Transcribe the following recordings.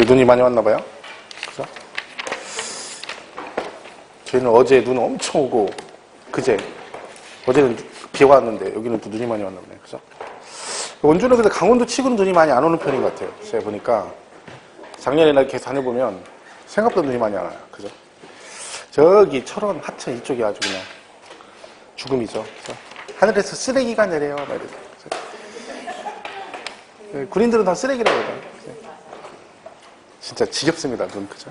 눈이 많이 왔나 봐요. 그죠? 저희는 어제 눈 엄청 오고, 어제는 비가 왔는데, 여기는 또 눈이 많이 왔나 보네. 그죠? 원주는 근데 강원도 치고는 눈이 많이 안 오는 편인 것 같아요. 제가 보니까, 작년에나 이렇게 다녀보면, 생각보다 눈이 많이 안 와요. 그죠? 저기 철원, 하천 이쪽이 아주 그냥 죽음이죠. 그죠? 하늘에서 쓰레기가 내려요. 막 이러죠. 군인들은 다 쓰레기라고 해요. 진짜 지겹습니다, 눈. 그죠?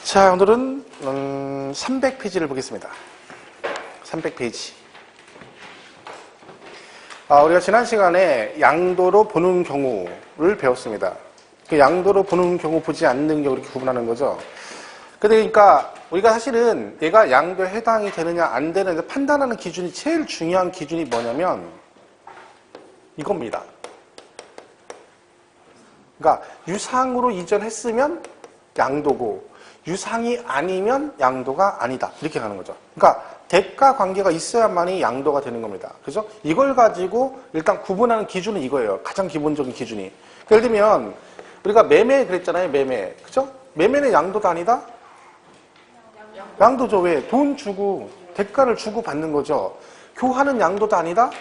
자, 오늘은 300페이지를 보겠습니다. 300페이지. 우리가 지난 시간에 양도로 보는 경우를 배웠습니다. 그 양도로 보는 경우, 보지 않는 경우 이렇게 구분하는 거죠. 그러니까 우리가 사실은 얘가 양도에 해당이 되느냐 안 되느냐 판단하는 기준이 제일 중요한 기준이 뭐냐면 이겁니다. 그러니까 유상으로 이전했으면 양도고 유상이 아니면 양도가 아니다. 이렇게 가는 거죠. 그러니까 대가 관계가 있어야만이 양도가 되는 겁니다. 그죠? 이걸 가지고 일단 구분하는 기준은 이거예요. 가장 기본적인 기준이. 예를 들면 우리가 매매 그랬잖아요. 매매. 그죠? 매매는 양도도 아니다? 양도죠. 왜? 돈 주고 대가를 주고 받는 거죠. 교환은 양도도 아니다?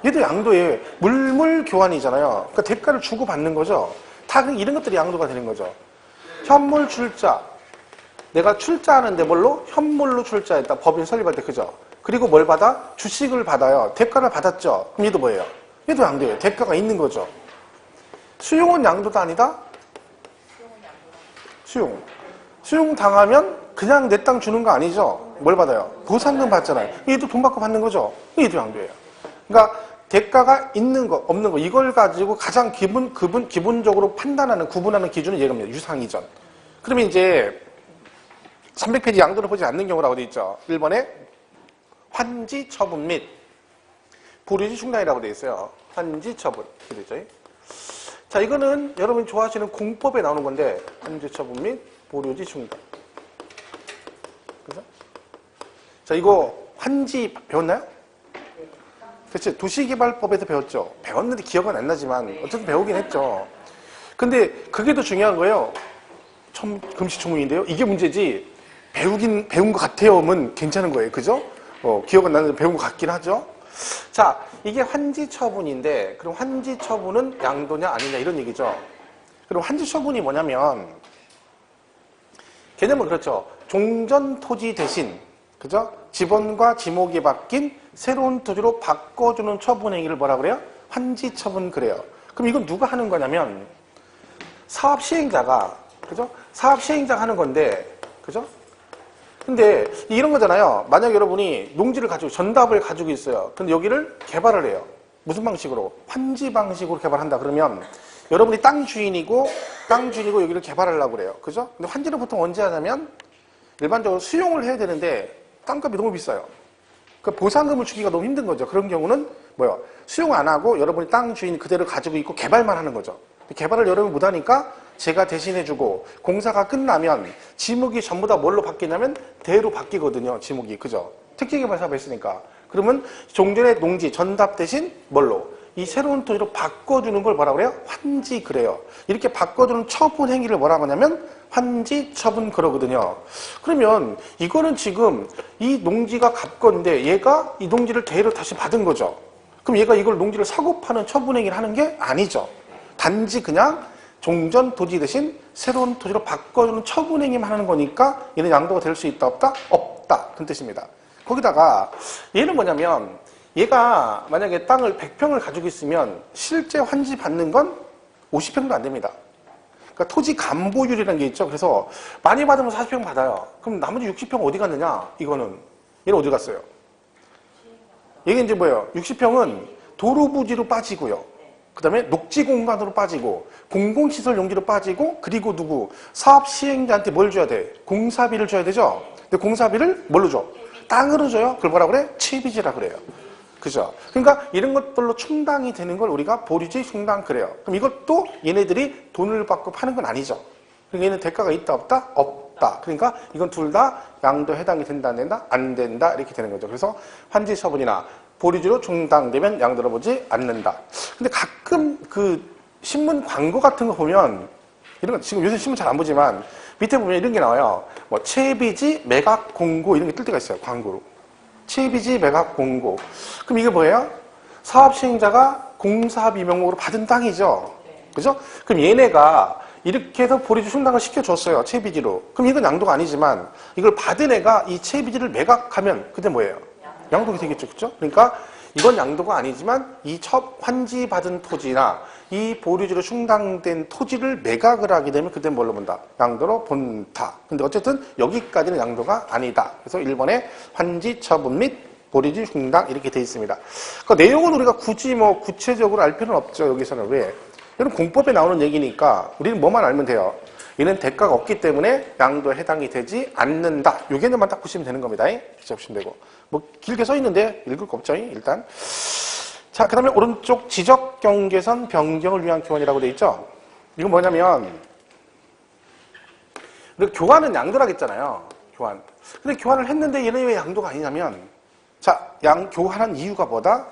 얘도 양도예요. 물물 교환이잖아요. 그러니까 대가를 주고 받는 거죠. 다 이런 것들이 양도가 되는 거죠. 현물 출자. 내가 출자하는데 뭘로? 현물로 출자했다. 법인 설립할 때 그죠? 그리고 뭘 받아? 주식을 받아요. 대가를 받았죠. 그럼 얘도 뭐예요? 얘도 양도예요. 대가가 있는 거죠. 수용은 양도도 아니다? 수용 당하면 그냥 내 땅 주는 거 아니죠? 뭘 받아요? 보상금 받잖아요. 얘도 돈 받고 받는 거죠. 얘도 양도예요. 그러니까 대가가 있는 거, 없는 거 이걸 가지고 가장 기본적으로 판단하는, 구분하는 기준은 얘겁니다. 유상이전. 그러면 이제 300페이지 양도를 보지 않는 경우라고 되어 있죠. 1번에 환지 처분 및 보류지 중단이라고 되어 있어요. 환지 처분. 이렇게 되죠. 자, 이거는 여러분이 좋아하시는 공법에 나오는 건데 환지 처분 및 보류지 중단. 그죠? 자, 이거 환지 배웠나요? 그치? 도시개발법에도 배웠죠. 배웠는데 기억은 안 나지만 어쨌든 배우긴 했죠. 근데 그게 더 중요한 거예요. 금시초문인데요. 이게 문제지 배운 것 같아요면 괜찮은 거예요. 그죠? 기억은 나는데 배운 것 같긴 하죠. 자, 이게 환지처분인데 그럼 환지처분은 양도냐 아니냐 이런 얘기죠. 그럼 환지처분이 뭐냐면 개념은 그렇죠. 종전토지 대신 그죠? 지번과 지목이 바뀐 새로운 토지로 바꿔주는 처분 행위를 뭐라 그래요? 환지처분 그래요. 그럼 이건 누가 하는 거냐면 사업 시행자가 그죠? 사업 시행자가 하는 건데 그죠? 근데 이런 거잖아요. 만약 여러분이 농지를 가지고 전답을 가지고 있어요. 근데 여기를 개발을 해요. 무슨 방식으로? 환지 방식으로 개발한다 그러면 여러분이 땅 주인이고 여기를 개발하려고 그래요. 그죠? 근데 환지를 보통 언제 하냐면 일반적으로 수용을 해야 되는데 땅값이 너무 비싸요. 그 보상금을 주기가 너무 힘든 거죠. 그런 경우는 뭐요? 수용 안 하고 여러분이 땅 주인 그대로 가지고 있고 개발만 하는 거죠. 개발을 여러분이 못하니까 제가 대신해주고 공사가 끝나면 지목이 전부 다 뭘로 바뀌냐면 대로 바뀌거든요. 지목이. 그죠? 특기개발사업을 했으니까. 그러면 종전의 농지 전답 대신 뭘로? 이 새로운 토지로 바꿔주는 걸 뭐라고 그래요? 환지 그래요. 이렇게 바꿔주는 처분 행위를 뭐라고 하냐면 환지 처분 그러거든요. 그러면 이거는 지금 이 농지가 갑건데 얘가 이 농지를 대로 다시 받은 거죠. 그럼 얘가 이걸 농지를 사고 파는 처분 행위를 하는 게 아니죠. 단지 그냥 종전 토지 대신 새로운 토지로 바꿔주는 처분 행위만 하는 거니까 얘는 양도가 될 수 있다 없다? 없다. 그런 뜻입니다. 거기다가 얘는 뭐냐면 얘가 만약에 땅을 100평을 가지고 있으면 실제 환지 받는 건 50평도 안 됩니다. 그러니까 토지 감보율이라는 게 있죠. 그래서 많이 받으면 40평 받아요. 그럼 나머지 60평 어디 갔느냐? 이거는 얘는 어디 갔어요? 이게 이제 뭐예요? 60평은 도로 부지로 빠지고요. 그 다음에 녹지 공간으로 빠지고 공공시설 용지로 빠지고 그리고 누구? 사업 시행자한테 뭘 줘야 돼? 공사비를 줘야 되죠? 근데 공사비를 뭘로 줘? 땅으로 줘요? 그걸 뭐라 그래? 취비지라 그래요. 그죠? 그러니까 이런 것들로 충당이 되는 걸 우리가 보류지 충당 그래요. 그럼 이것도 얘네들이 돈을 받고 파는 건 아니죠. 그러니까 얘는 대가가 있다 없다? 없다. 그러니까 이건 둘 다 양도에 해당이 된다 안 된다? 안 된다. 이렇게 되는 거죠. 그래서 환지 처분이나 보류주로 충당되면 양도를 보지 않는다. 근데 가끔 그 신문 광고 같은 거 보면 이런 거 지금 요새 신문 잘 안 보지만 밑에 보면 이런 게 나와요. 뭐 채비지 매각 공고 이런 게 뜰 때가 있어요. 광고로. 채비지 매각 공고. 그럼 이게 뭐예요? 사업 시행자가 공사비 명목으로 받은 땅이죠. 그죠? 그럼 얘네가 이렇게 해서 보류주 충당을 시켜줬어요. 채비지로. 그럼 이건 양도가 아니지만 이걸 받은 애가 이 채비지를 매각하면 그때 뭐예요? 양도가 되겠죠. 그죠? 그러니까 이건 양도가 아니지만 이 환지 받은 토지나 이 보류주로 충당된 토지를 매각을 하게 되면 그때 뭘로 본다? 양도로 본다. 근데 어쨌든 여기까지는 양도가 아니다. 그래서 1번에 환지 처분 및 보류주 충당 이렇게 돼 있습니다. 그 내용은 우리가 굳이 뭐 구체적으로 알 필요는 없죠. 여기서는 왜? 이건 공법에 나오는 얘기니까 우리는 뭐만 알면 돼요. 얘는 대가가 없기 때문에 양도에 해당이 되지 않는다. 요 개념만 딱 보시면 되는 겁니다. 비춰보시면 되고. 뭐 길게 써 있는데 읽을 거 없죠. 일단. 자, 그 다음에 오른쪽 지적 경계선 변경을 위한 교환이라고 돼 있죠. 이건 뭐냐면 우리가 교환은 양도라고 했잖아요. 교환. 근데 교환을 했는데 얘는 왜 양도가 아니냐면 자, 교환한 이유가 뭐다?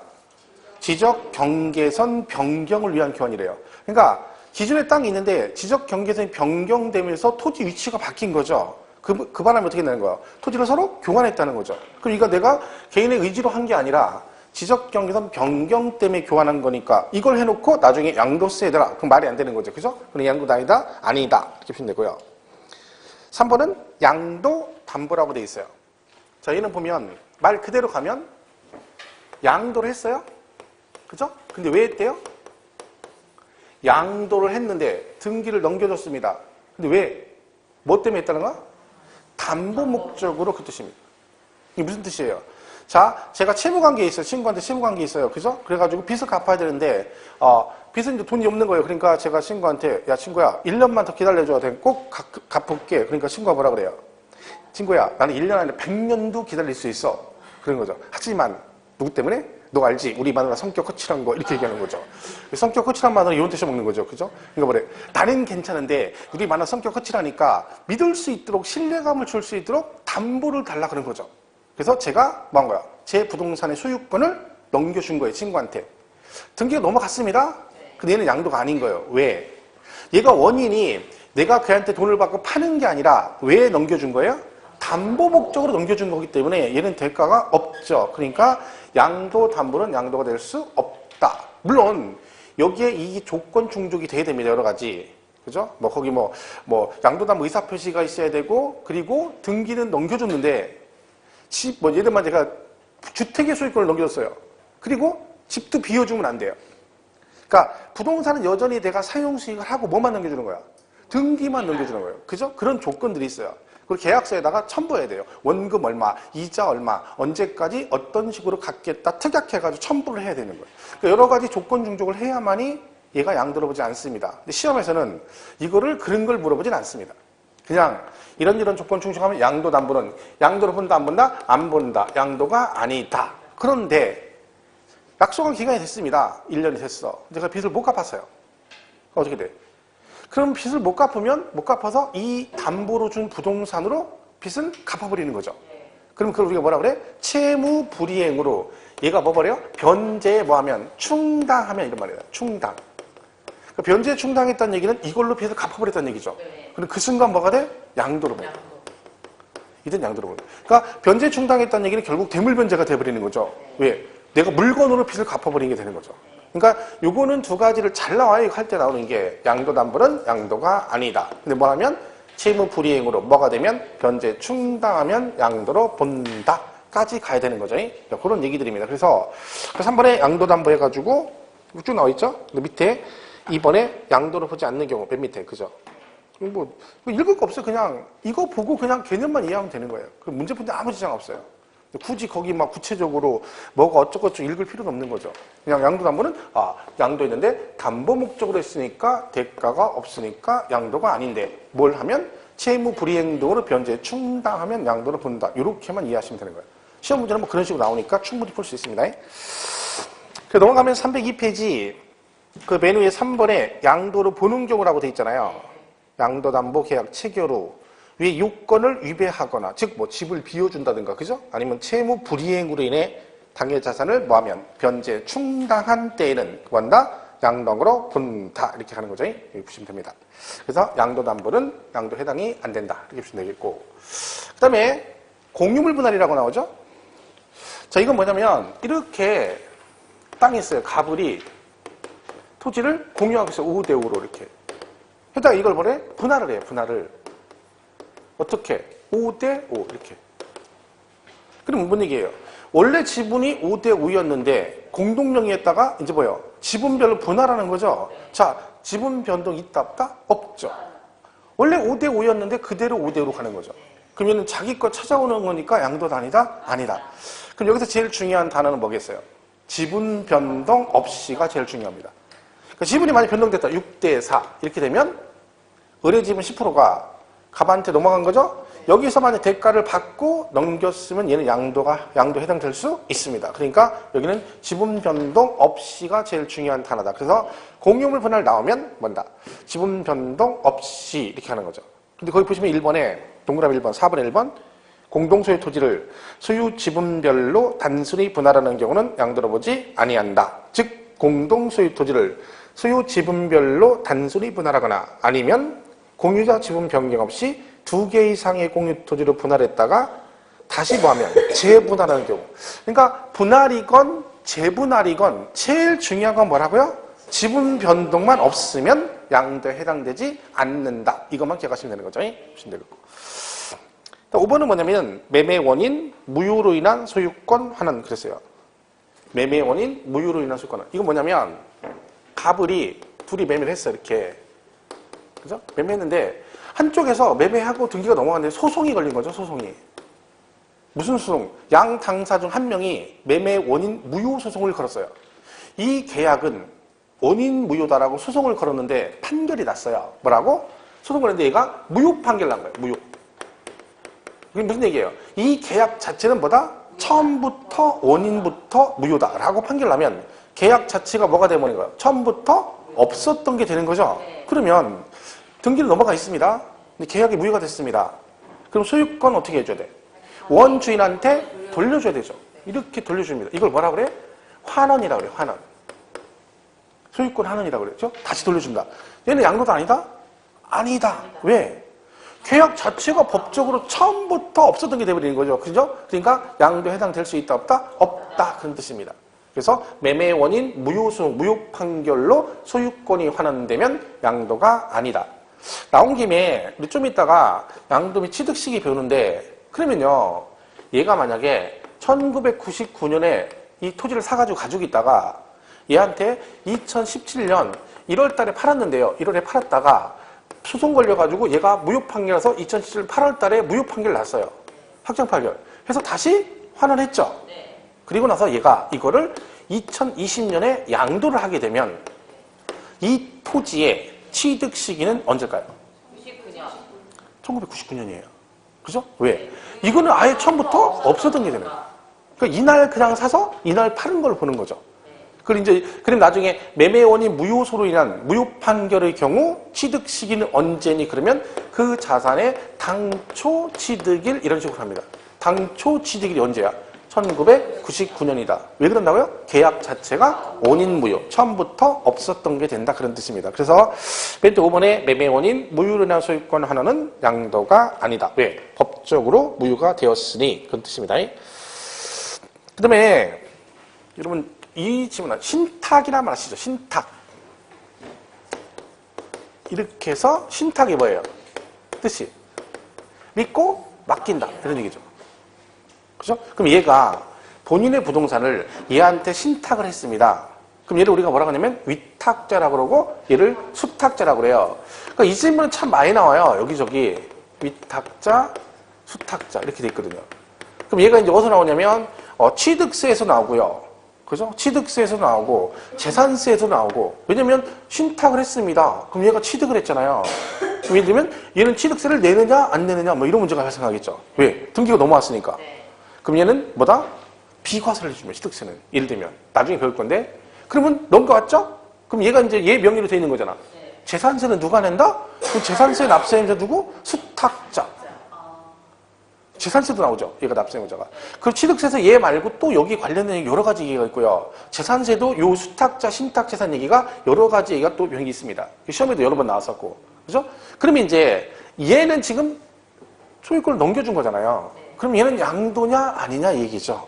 지적 경계선 변경을 위한 교환이래요. 그러니까 기존의 땅이 있는데 지적 경계선이 변경되면서 토지 위치가 바뀐 거죠. 그 바람에 어떻게 되는 거예요? 토지를 서로 교환했다는 거죠. 그럼 이거 내가 개인의 의지로 한 게 아니라 지적 경계선 변경 때문에 교환한 거니까 이걸 해놓고 나중에 양도세 해더라. 그럼 말이 안 되는 거죠. 그죠? 그럼 양도다 아니다? 아니다. 이렇게 보시면 되고요. 3번은 양도 담보라고 돼 있어요. 자, 얘는 보면 말 그대로 가면 양도를 했어요. 그죠? 근데 왜 했대요? 양도를 했는데 등기를 넘겨줬습니다. 근데 왜? 뭐 때문에 했다는 거야? 담보 목적으로 그 뜻입니다. 이게 무슨 뜻이에요? 자, 제가 채무관계에 있어요. 친구한테 채무관계에 있어요. 그죠? 그래가지고 빚을 갚아야 되는데 빚은 이제 돈이 없는 거예요. 그러니까 제가 친구한테 야 친구야 1년만 더 기다려줘야 돼. 꼭 갚을게. 그러니까 친구가 뭐라 그래요? 친구야 나는 1년 아니라 100년도 기다릴 수 있어. 그런 거죠. 하지만 누구 때문에? 너 알지? 우리 마누라 성격 거칠한 거 이렇게 얘기하는 거죠. 성격 거칠한 마누라 이혼 대셔 먹는 거죠. 그죠? 그러니까 뭐래? 나는 괜찮은데 우리 마누라 성격 거칠하니까 믿을 수 있도록 신뢰감을 줄 수 있도록 담보를 달라 그런 거죠. 그래서 제가 뭐 한 거야? 제 부동산의 소유권을 넘겨준 거예요. 친구한테. 등기가 넘어갔습니다. 근데 얘는 양도가 아닌 거예요. 왜? 얘가 원인이 내가 걔한테 돈을 받고 파는 게 아니라 왜 넘겨준 거예요? 담보 목적으로 넘겨준 거기 때문에 얘는 대가가 없죠. 그러니까 양도 담보는 양도가 될 수 없다. 물론 여기에 이 조건 충족이 돼야 됩니다. 여러 가지. 그죠? 뭐 거기 뭐 양도 담보 의사 표시가 있어야 되고 그리고 등기는 넘겨줬는데 예를 들면 제가 주택의 소유권을 넘겨줬어요. 그리고 집도 비워주면 안 돼요. 그러니까 부동산은 여전히 내가 사용 수익을 하고 뭐만 넘겨주는 거야? 등기만 넘겨주는 거예요. 그죠? 그런 조건들이 있어요. 그리고 계약서에다가 첨부해야 돼요. 원금 얼마, 이자 얼마, 언제까지 어떤 식으로 갚겠다 특약해가지고 첨부를 해야 되는 거예요. 그러니까 여러 가지 조건 충족을 해야만이 얘가 양도를 보지 않습니다. 근데 시험에서는 이거를 그런 걸 물어보진 않습니다. 그냥 이런 조건 충족하면 양도 담보는 양도를 본다 안 본다? 안 본다. 양도가 아니다. 그런데 약속한 기간이 됐습니다. 1년이 됐어. 제가 빚을 못 갚았어요. 어떻게 돼? 그럼 빚을 못 갚아서 이 담보로 준 부동산으로 빚은 갚아버리는 거죠. 그럼 그걸 우리가 뭐라 그래? 채무 불이행으로 얘가 뭐 버려요? 변제에 뭐 하면? 충당하면 이런 말이에요. 충당. 그러니까 변제에 충당했다는 얘기는 이걸로 빚을 갚아버렸다는 얘기죠. 그럼 그 순간 뭐가 돼? 양도로 보여. 이든 양도로 보여. 그러니까 변제에 충당했다는 얘기는 결국 대물변제가 돼버리는 거죠. 왜? 내가 물건으로 빚을 갚아버리는 게 되는 거죠. 그러니까 요거는 두 가지를 잘 나와야 할 때 나오는 게 양도 담보는 양도가 아니다. 근데 뭐 하면 채무 불이행으로 뭐가 되면 변제 충당하면 양도로 본다까지 가야 되는 거죠. 그런 얘기들입니다. 그래서 3번에 양도 담보 해가지고 쭉 나와 있죠. 근데 밑에 2번에 양도를 보지 않는 경우 맨 밑에 그죠? 뭐 읽을 거 없어요. 그냥 이거 보고 그냥 개념만 이해하면 되는 거예요. 그 문제 푸는데 아무 지장 없어요. 굳이 거기 막 구체적으로 뭐가 어쩌고저쩌고 읽을 필요는 없는 거죠. 그냥 양도 담보는 양도했는데 담보 목적으로 했으니까 대가가 없으니까 양도가 아닌데 뭘 하면 채무 불이행 등으로 변제 충당하면 양도를 본다. 이렇게만 이해하시면 되는 거예요. 시험 문제는 뭐 그런 식으로 나오니까 충분히 풀 수 있습니다. 넘어가면 302페이지 그 맨 위에 3번에 양도를 보는 경우라고 돼 있잖아요. 양도 담보 계약 체결 후 위에 요건을 위배하거나 즉 뭐 집을 비워준다든가 그죠? 아니면 채무 불이행으로 인해 당해 자산을 뭐하면 변제 충당한 때에는 원다 양도로 본다 이렇게 하는 거죠. 여기 보시면 됩니다. 그래서 양도담보는 양도 해당이 안 된다 이렇게 보시면 되겠고, 그 다음에 공유물 분할이라고 나오죠. 자, 이건 뭐냐면 이렇게 땅이 있어요. 가불이 토지를 공유하고 있어요. 5대 5로 이렇게. 그러다가 이걸 뭐래? 분할을 해요. 분할을. 어떻게? 5대 5 이렇게. 그럼 뭔 얘기예요? 원래 지분이 5대 5였는데 공동명의했다가 이제 뭐예요? 지분별로 분할하는 거죠. 자, 지분 변동 있다 없다? 없죠. 원래 5대 5였는데 그대로 5대 5로 가는 거죠. 그러면 자기 거 찾아오는 거니까 양도다 아니다? 아니다. 그럼 여기서 제일 중요한 단어는 뭐겠어요? 지분 변동 없이가 제일 중요합니다. 그러니까 지분이 많이 변동됐다. 6대 4 이렇게 되면 의뢰지분 10%가 갑한테 넘어간 거죠. 여기서 만약 대가를 받고 넘겼으면 얘는 양도 해당될 수 있습니다. 그러니까 여기는 지분 변동 없이가 제일 중요한 단어다. 그래서 공유물 분할 나오면 뭔다? 지분 변동 없이 이렇게 하는 거죠. 근데 거기 보시면 1번에 동그라미 1번, 4번에 1번 공동소유 토지를 소유 지분별로 단순히 분할하는 경우는 양도로 보지 아니한다. 즉 공동소유 토지를 소유 지분별로 단순히 분할하거나 아니면 공유자 지분 변경 없이 2개 이상의 공유 토지로 분할했다가 다시 뭐하면 재분할하는 경우. 그러니까 분할이건 재분할이건 제일 중요한 건 뭐라고요? 지분 변동만 없으면 양도에 해당되지 않는다. 이것만 기억하시면 되는 거죠. 보시면 되겠고. 5번은 뭐냐면 매매 원인 무효로 인한 소유권 환원 그랬어요. 매매 원인 무효로 인한 소유권 환원. 이건 뭐냐면 가불이 둘이 매매를 했어 이렇게. 그죠? 매매했는데 한쪽에서 매매하고 등기가 넘어갔는데 소송이 걸린 거죠. 소송이. 무슨 소송? 양 당사 중 한 명이 매매 원인 무효 소송을 걸었어요. 이 계약은 원인 무효다라고 소송을 걸었는데 판결이 났어요. 뭐라고? 소송을 걸었는데 얘가 무효 판결 난 거예요. 무효. 그게 무슨 얘기예요? 이 계약 자체는 뭐다? 처음부터 원인부터 무효다라고 판결 나면 계약 자체가 뭐가 되는 거예요? 처음부터 없었던 게 되는 거죠. 그러면 등기를 넘어가 있습니다. 근데 계약이 무효가 됐습니다. 그럼 소유권 어떻게 해줘야 돼? 원주인한테 돌려줘야 되죠. 이렇게 돌려줍니다. 이걸 뭐라 그래? 환원이라고 그래요. 환원. 소유권 환원이라고 그랬죠? 다시 돌려준다. 얘는 양도도 아니다? 아니다. 왜? 계약 자체가 법적으로 처음부터 없었던 게 되어버리는 거죠. 그죠? 그러니까 양도에 해당될 수 있다 없다? 없다. 그런 뜻입니다. 그래서 매매 원인 무효소송, 무효 판결로 소유권이 환원되면 양도가 아니다. 나온 김에 우리 좀 이따가 양도 및 취득 시기 배우는데 그러면요. 얘가 만약에 1999년에 이 토지를 사가지고 가지고 있다가 얘한테 2017년 1월 달에 팔았는데요. 1월에 팔았다가 소송 걸려가지고 얘가 무효 판결해서 2017년 8월 달에 무효 판결 났어요. 확정 판결. 해서 다시 환원했죠. 그리고 나서 얘가 이거를 2020년에 양도를 하게 되면 이 토지의 취득 시기는 언제일까요? 1999년이에요. 그죠? 왜? 이거는 아예 처음부터 없었던 게 되는 거예요. 그러니까 이날 그냥 사서 이날 파는 걸 보는 거죠. 그럼 나중에 매매 원인 무효소로 인한 무효 판결의 경우 취득 시기는 언제니? 그러면 그 자산의 당초 취득일 이런 식으로 합니다. 당초 취득일이 언제야? 1999년이다. 왜 그런다고요? 계약 자체가 원인 무효, 처음부터 없었던 게 된다 그런 뜻입니다. 그래서 맨 5번에 매매 원인 무효로 인한 소유권 환원은 양도가 아니다. 왜? 법적으로 무효가 되었으니 그런 뜻입니다. 그 다음에 여러분 이 질문 신탁이란 말 아시죠? 신탁. 이렇게 해서 신탁이 뭐예요? 뜻이 믿고 맡긴다 이런 얘기죠. 그죠? 그럼 얘가 본인의 부동산을 얘한테 신탁을 했습니다. 그럼 얘를 우리가 뭐라고 하냐면 위탁자라고 그러고 얘를 수탁자라고 그래요. 그러니까 이 질문은 참 많이 나와요. 여기저기 위탁자, 수탁자 이렇게 돼 있거든요. 그럼 얘가 이제 어디서 나오냐면 취득세에서 나오고요. 그죠? 취득세에서 나오고 재산세에서 나오고. 왜냐면 신탁을 했습니다. 그럼 얘가 취득을 했잖아요. 예를 들면 얘는 취득세를 내느냐 안 내느냐 뭐 이런 문제가 발생하겠죠. 왜? 등기가 넘어왔으니까. 그럼 얘는 뭐다? 비과세를 해주면 취득세는. 예를 들면 나중에 배울 건데 그러면 넘겨왔죠? 그럼 얘가 이제 얘 명의로 돼 있는 거잖아. 재산세는 누가 낸다? 그럼 재산세 납세임자 누구? 수탁자. 재산세도 나오죠. 얘가 납세의무자가. 그리고 취득세에서 얘 말고 또 여기 관련된 여러 가지 얘기가 있고요. 재산세도 요 수탁자, 신탁재산 얘기가 여러 가지 얘기가 또 여기 있습니다. 시험에도 여러 번 나왔었고. 그죠? 그러면 이제 얘는 지금 소유권을 넘겨준 거잖아요. 그럼 얘는 양도냐 아니냐 얘기죠.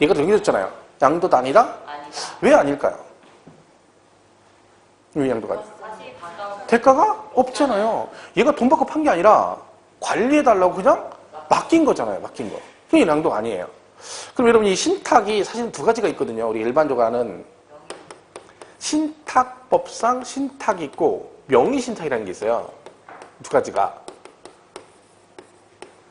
얘가 넘겨줬잖아요. 양도도 아니다? 왜 아닐까요? 왜 양도가 아니야? 대가가 없잖아요. 얘가 돈 받고 판 게 아니라 관리해달라고 그냥 맡긴 거잖아요. 맡긴 거. 그게 양도가 아니에요. 그럼 여러분 이 신탁이 사실은 두 가지가 있거든요. 우리 일반적으로 하는 신탁법상 신탁이 있고 명의신탁이라는 게 있어요. 두 가지가.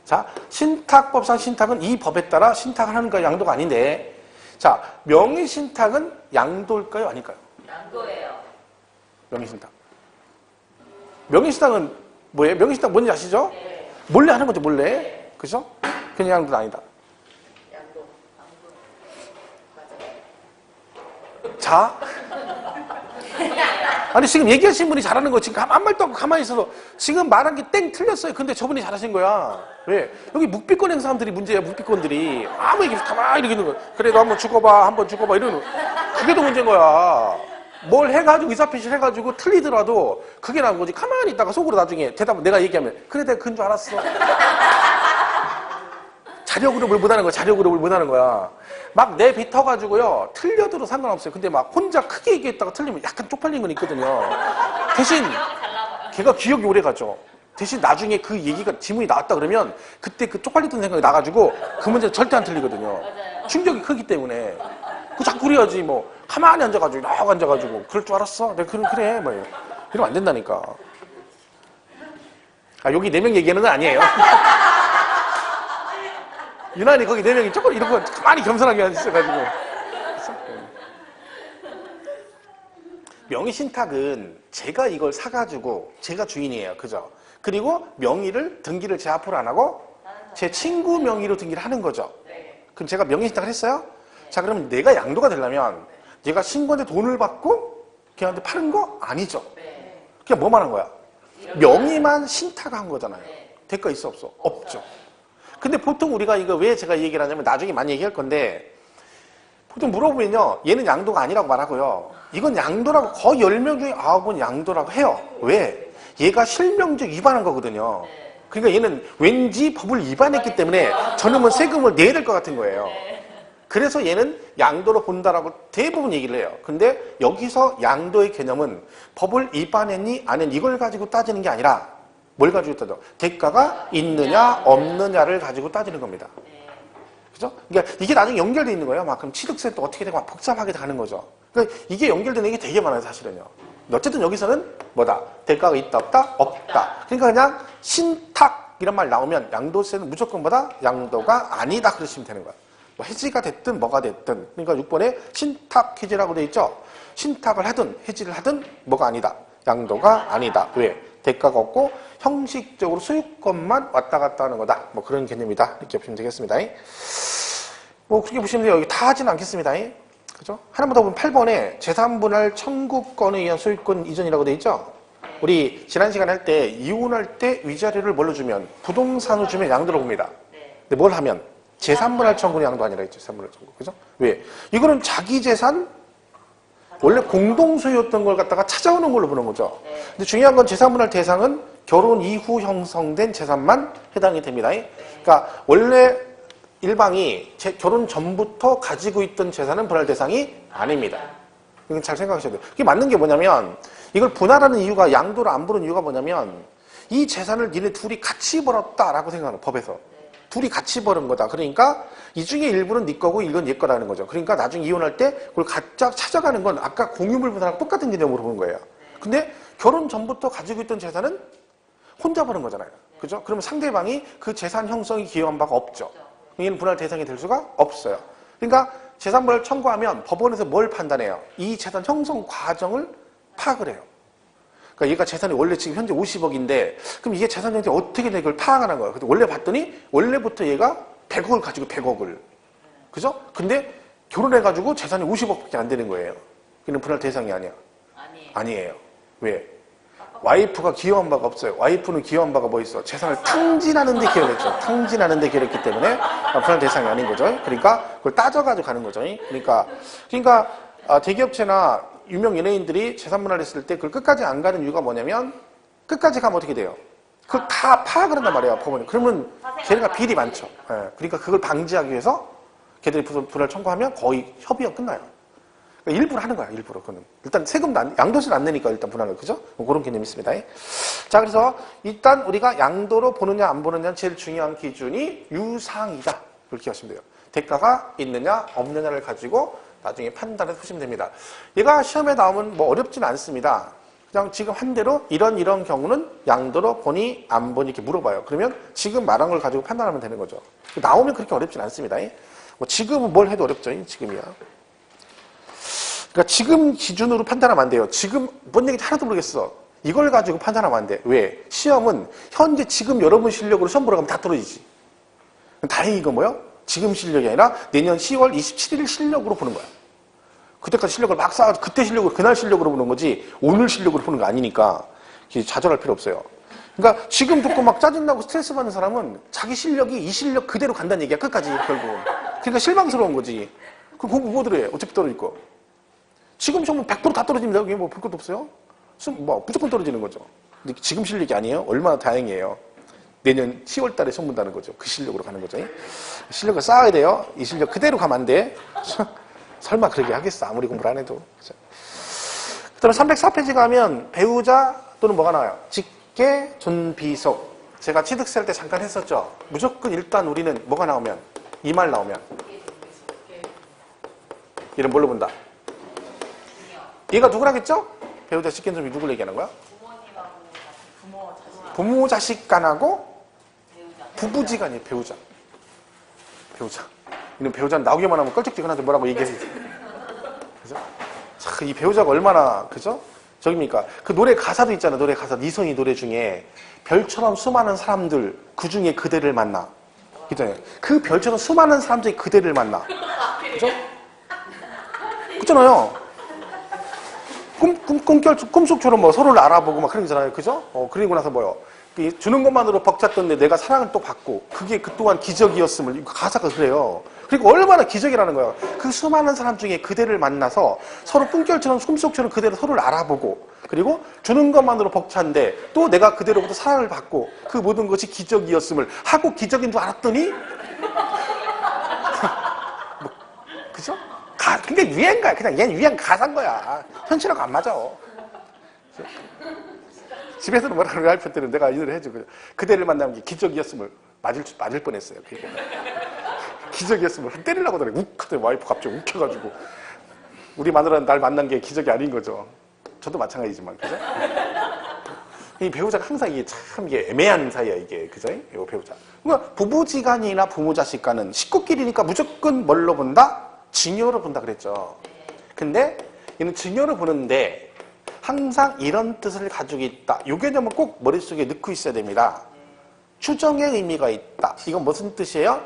자, 신탁법상 신탁은 이 법에 따라 신탁을 하는 거 양도가 아닌데, 자, 명의신탁은 양도일까요? 아닐까요? 양도예요. 명의신탁. 명의신탁은 뭐예요? 명의신탁 뭔지 아시죠? 네. 몰래 하는 거죠, 몰래. 그죠? 그냥 양도는 아니다. 양도. 맞아요. 자. 아니, 지금 얘기하신 분이 잘하는 거 지금 아무 말도 없고 가만히 있어서 지금 말한 게 땡 틀렸어요. 근데 저분이 잘하신 거야. 왜? 여기 묵비권 행사함들이 문제야, 묵비권들이. 아무 얘기 가만히 이렇게 있는 거야. 그래도 한번 죽어봐, 한번 죽어봐, 이러는 거. 그게 더 문제인 거야. 뭘 해가지고 의사표시를 해가지고 틀리더라도 그게 나은 거지. 가만히 있다가 속으로 나중에 대답을 내가 얘기하면 그래, 내가 그런 줄 알았어. 자력으로 뭘 못하는 거야. 자력으로 뭘 못하는 거야. 막 내뱉어가지고요. 틀려도 상관없어요. 근데 막 혼자 크게 얘기했다가 틀리면 약간 쪽팔린 건 있거든요. 대신 걔가 기억이 오래 가죠. 대신 나중에 그 얘기가 지문이 나왔다 그러면 그때 그 쪽팔렸던 생각이 나가지고 그 문제는 절대 안 틀리거든요. 충격이 크기 때문에. 그 자꾸 그래야지 뭐 가만히 앉아가지고 막 앉아가지고 그럴 줄 알았어. 내가 그래 뭐 이러면 안 된다니까. 아, 여기 4명 얘기하는 건 아니에요. 유난히 거기 4명이 조금 이런 거 가만히 겸손하게 있어가지고. 명의신탁은 제가 이걸 사가지고 제가 주인이에요. 그죠? 그리고 명의를 등기를 제 앞으로 안 하고 제 친구 명의로 등기를 하는 거죠. 그럼 제가 명의신탁을 했어요? 자, 그러면 내가 양도가 되려면 얘가 신고한테 돈을 받고 걔한테 파는 거 아니죠? 그냥 뭐만 한 거야? 명의만 신탁한 거잖아요. 대가 있어 없어? 없죠. 근데 보통 우리가 이거 왜 제가 이 얘기를 하냐면 나중에 많이 얘기할 건데 보통 물어보면요. 얘는 양도가 아니라고 말하고요. 이건 양도라고 거의 10명 중에 9은 양도라고 해요. 왜? 얘가 실명적 위반한 거거든요. 그러니까 얘는 왠지 법을 위반했기 때문에 저놈은 세금을 내야 될 것 같은 거예요. 그래서 얘는 양도로 본다라고 대부분 얘기를 해요. 근데 여기서 양도의 개념은 법을 위반했니 안 했니 이걸 가지고 따지는 게 아니라 뭘 가지고 따져? 대가가 있느냐 없느냐를 가지고 따지는 겁니다. 그죠? 그러니까 이게 나중에 연결되어 있는 거예요. 막 그럼 취득세 또 어떻게 되고 막 복잡하게 가는 거죠. 그러니까 이게 연결되는 게 되게 많아요, 사실은요. 어쨌든 여기서는 뭐다? 대가가 있다 없다? 없다. 그러니까 그냥 신탁 이런 말 나오면 양도세는 무조건 뭐다? 양도가 아니다 그러시면 되는 거야. 뭐 해지가 됐든 뭐가 됐든. 그러니까 6번에 신탁 해지라고 돼 있죠. 신탁을 하든 해지를 하든 뭐가 아니다. 양도가 아니다. 왜? 대가가 없고 형식적으로 소유권만 왔다 갔다 하는 거다. 뭐 그런 개념이다. 이렇게 보시면 되겠습니다. 뭐 그렇게 보시면 돼요. 여기 다 하지는 않겠습니다. 그죠? 하나만 더 보면 8번에 재산분할 청구권에 의한 소유권 이전이라고 돼 있죠? 우리 지난 시간에 할 때 이혼할 때 위자료를 뭘로 주면? 부동산으로 주면 양도로 봅니다. 근데 뭘 하면? 재산분할 청구는 양도 아니라 했죠. 재산분할 청구. 그죠? 왜? 이거는 자기 재산 원래 공동소유였던 걸 갖다가 찾아오는 걸로 보는 거죠. 근데 중요한 건 재산분할 대상은 결혼 이후 형성된 재산만 해당이 됩니다. 그러니까 원래 일방이 결혼 전부터 가지고 있던 재산은 분할 대상이 아닙니다. 이건 잘 생각하셔야 돼요. 그게 맞는 게 뭐냐면 이걸 분할하는 이유가 양도를 안 부르는 이유가 뭐냐면 이 재산을 니네 둘이 같이 벌었다라고 생각하는 법에서. 둘이 같이 버는 거다. 그러니까 이 중에 일부는 네 거고 이건 얘 거라는 거죠. 그러니까 나중에 이혼할 때 그걸 각자 찾아가는 건 아까 공유물 분할하고 똑같은 개념으로 보는 거예요. 근데 결혼 전부터 가지고 있던 재산은 혼자 버는 거잖아요. 그죠? 그러면 상대방이 그 재산 형성이 기여한 바가 없죠. 얘는 분할 대상이 될 수가 없어요. 그러니까 재산분할 청구하면 법원에서 뭘 판단해요? 이 재산 형성 과정을 파악을 해요. 그러니까 얘가 재산이 원래 지금 현재 50억인데 그럼 이게 재산 형태 어떻게 돼? 그걸 파악하는 거예요. 근데 원래 봤더니 원래부터 얘가 100억을 가지고 100억을. 그죠? 근데 결혼해가지고 재산이 50억밖에 안 되는 거예요. 그는 분할 대상이 아니야. 아니에요. 왜? 와이프가 기여한 바가 없어요. 와이프는 기여한 바가 뭐 있어? 재산을 탕진하는 데 기여했죠. 탕진하는 데 기여했기 때문에 분할 대상이 아닌 거죠. 그러니까 그걸 따져가지고 가는 거죠. 그러니까 대기업체나 유명 연예인들이 재산 분할했을 때 그걸 끝까지 안 가는 이유가 뭐냐면 끝까지 가면 어떻게 돼요? 그걸 다 파악을 한단 말이에요. 법원이. 그러면 걔네가 비리 많죠. 예. 그러니까 그걸 방지하기 위해서 걔들이 분할 청구하면 거의 협의가 끝나요. 그러니까 일부러 하는 거야, 일부러. 그거는. 일단 세금도 양도세를 안 내니까 일단 분할을, 그죠? 그런 개념이 있습니다. 자, 그래서 일단 우리가 양도로 보느냐 안 보느냐 제일 중요한 기준이 유상이다. 그렇게 하시면 돼요. 대가가 있느냐 없느냐를 가지고 나중에 판단해서 보시면 됩니다. 얘가 시험에 나오면 뭐 어렵진 않습니다. 그냥 지금 한 대로 이런 경우는 양도로 보니 안 보니 이렇게 물어봐요. 그러면 지금 말한 걸 가지고 판단하면 되는 거죠. 나오면 그렇게 어렵진 않습니다. 뭐 지금은 뭘 해도 어렵죠. 지금이야. 그러니까 지금 기준으로 판단하면 안 돼요. 지금 뭔 얘기인지 하나도 모르겠어. 이걸 가지고 판단하면 안 돼. 왜? 시험은 현재 지금 여러분 실력으로 시험 보러 가면 다 떨어지지. 다행히 이거 뭐요? 지금 실력이 아니라 내년 10월 27일 실력으로 보는 거야. 그때까지 실력을 막 쌓아서 그때 실력으로, 그날 실력으로 보는 거지 오늘 실력으로 보는 거 아니니까 좌절할 필요 없어요. 그러니까 지금 듣고 막 짜증나고 스트레스 받는 사람은 자기 실력이 이 실력 그대로 간다는 얘기야. 끝까지 결국. 그러니까 실망스러운 거지. 그럼 공부 뭐 들어요? 어차피 떨어질 거. 지금 시험은 100%다 떨어집니다. 그게 뭐 볼 것도 없어요? 뭐 무조건 떨어지는 거죠. 근데 지금 실력이 아니에요? 얼마나 다행이에요. 내년 10월 달에 시험 본다는 거죠. 그 실력으로 가는 거죠. 실력을 쌓아야 돼요. 이 실력 그대로 가면 안 돼. 설마 그렇게 하겠어. 아무리 공부를 안 해도. 그 다음에 304페이지 가면 배우자 또는 뭐가 나와요? 직계, 존비속. 제가 취득세 할 때 잠깐 했었죠. 무조건 일단 우리는 뭐가 나오면? 이 말 나오면. 얘는 뭘로 본다? 얘가 누구라겠죠? 배우자 직계 존비 누굴 얘기하는 거야? 부모 자식 간하고 부부지간이에요. 배우자. 이는 배우자는 나오기만 하면 껄쩍지근하죠. 뭐라고 얘기해서. 그죠? 참, 이 배우자가 얼마나, 그죠? 저깁니까? 그 노래 가사도 있잖아. 노래 가사. 이성이 노래 중에 별처럼 수많은 사람들 그 중에 그대를 만나. 그잖아요. 그 별처럼 수많은 사람 중에 그대를 만나. 그죠? 그렇잖아요. 꿈속처럼 뭐 서로를 알아보고 막 그런 거잖아요. 그죠? 그리고 나서 뭐요? 주는 것만으로 벅찼던데 내가 사랑을 또 받고 그게 그 또한 기적이었음을 가사가 그래요. 그리고 얼마나 기적이라는 거예요. 그 수많은 사람 중에 그대를 만나서 서로 꿈결처럼 꿈속처럼 그대로 서로를 알아보고 그리고 주는 것만으로 벅찬데 또 내가 그대로부터 사랑을 받고 그 모든 것이 기적이었음을 하고 기적인 줄 알았더니 뭐, 그죠? 그게 유행가야. 그냥 얘는 유행 가사인 거야. 현실하고 안 맞아. 집에서는 뭐라 그러고 와이프 때는 내가 이 노래 해주고 그대를 만나는 게 기적이었음을 맞을 뻔했어요. 기적이었음을 때리려고 하더니 욱 하더니 와이프 갑자기 욱해가지고 우리 마누라는 날 만난 게 기적이 아닌 거죠. 저도 마찬가지지만 그죠? 이 배우자가 항상 이게 참 이게 애매한 사이야 이게 그죠? 이 배우자. 그러니까 부부지간이나 부모자식간은 식구끼리니까 무조건 뭘로 본다? 증여로 본다 그랬죠. 근데 얘는 증여로 보는데 항상 이런 뜻을 가지고 있다. 이 개념은 꼭 머릿속에 넣고 있어야 됩니다. 추정의 의미가 있다. 이건 무슨 뜻이에요?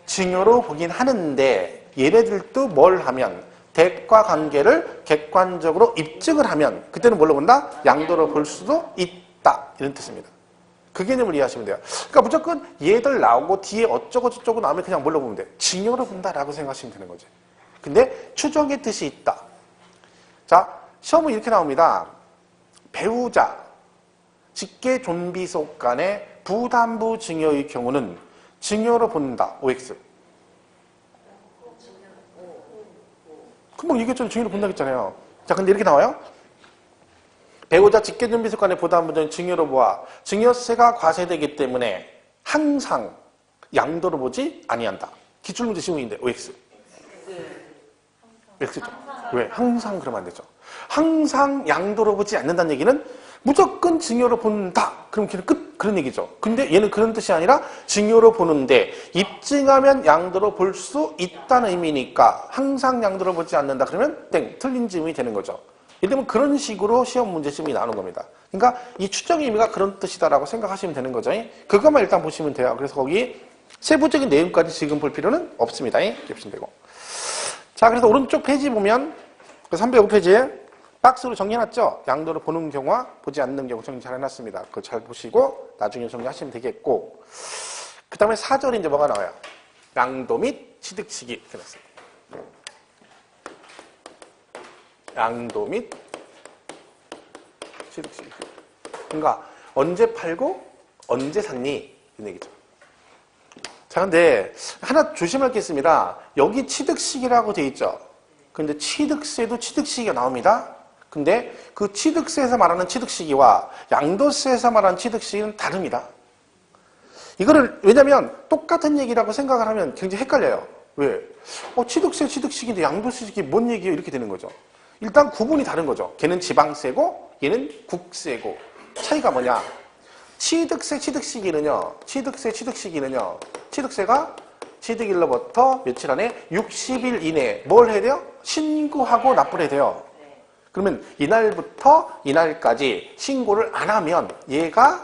증여로 보긴 하는데 얘네들도 뭘 하면 대가 관계를 객관적으로 입증을 하면 그때는 뭘로 본다? 양도로 볼 수도 있다. 이런 뜻입니다. 그 개념을 이해하시면 돼요. 그러니까 무조건 얘들 나오고 뒤에 어쩌고 저쩌고 나오면 그냥 뭘로 보면 돼? 증여로 본다라고 생각하시면 되는 거지. 근데 추정의 뜻이 있다. 자, 시험은 이렇게 나옵니다. 배우자, 직계 존비속 간의 부담부 증여의 경우는 증여로 본다. OX. 금방 얘기했잖아요. 증여로 본다고 했잖아요. 자, 근데 이렇게 나와요. 배우자 직계 존비속 간의 부담부 증여 증여로 보아 증여세가 과세되기 때문에 항상 양도로 보지 아니한다. 기출문제 시험인데 OX. X죠. 왜? 항상 그러면 안 되죠. 항상 양도로 보지 않는다는 얘기는 무조건 증여로 본다. 그럼 걔는 끝. 그런 얘기죠. 근데 얘는 그런 뜻이 아니라 증여로 보는데 입증하면 양도로 볼 수 있다는 의미니까 항상 양도로 보지 않는다. 그러면 땡. 틀린 질문이 되는 거죠. 예를 들면 그런 식으로 시험 문제 시험이 나오는 겁니다. 그러니까 이 추정의 의미가 그런 뜻이다라고 생각하시면 되는 거죠. 그것만 일단 보시면 돼요. 그래서 거기 세부적인 내용까지 지금 볼 필요는 없습니다. 이렇게 보시면 되고. 자, 그래서 오른쪽 페이지 보면 305페이지에 박스로 정리해놨죠? 양도를 보는 경우와 보지 않는 경우 정리 잘 해놨습니다. 그거 잘 보시고 나중에 정리하시면 되겠고, 그 다음에 4절에 이제 뭐가 나와요? 양도 및 취득시기 이렇게 났습니다. 양도 및 취득시기. 그러니까 언제 팔고 언제 샀니? 이런 얘기죠. 자, 근데 하나 조심할 게 있습니다. 여기 취득시기라고 돼 있죠. 근데 취득세도 취득시기가 나옵니다. 근데 그 취득세에서 말하는 취득시기와 양도세에서 말하는 취득시기는 다릅니다. 이거를 왜냐면 똑같은 얘기라고 생각을 하면 굉장히 헷갈려요. 왜? 취득세 취득시기인데 양도세 이게 뭔 얘기예요? 이렇게 되는 거죠. 일단 구분이 다른 거죠. 걔는 지방세고 얘는 국세고. 차이가 뭐냐? 취득세 취득시기는요. 취득세가 취득일로부터 며칠 안에 60일 이내에 뭘 해야 돼요? 신고하고 납부를 해야 돼요. 그러면 이날부터 이날까지 신고를 안 하면 얘가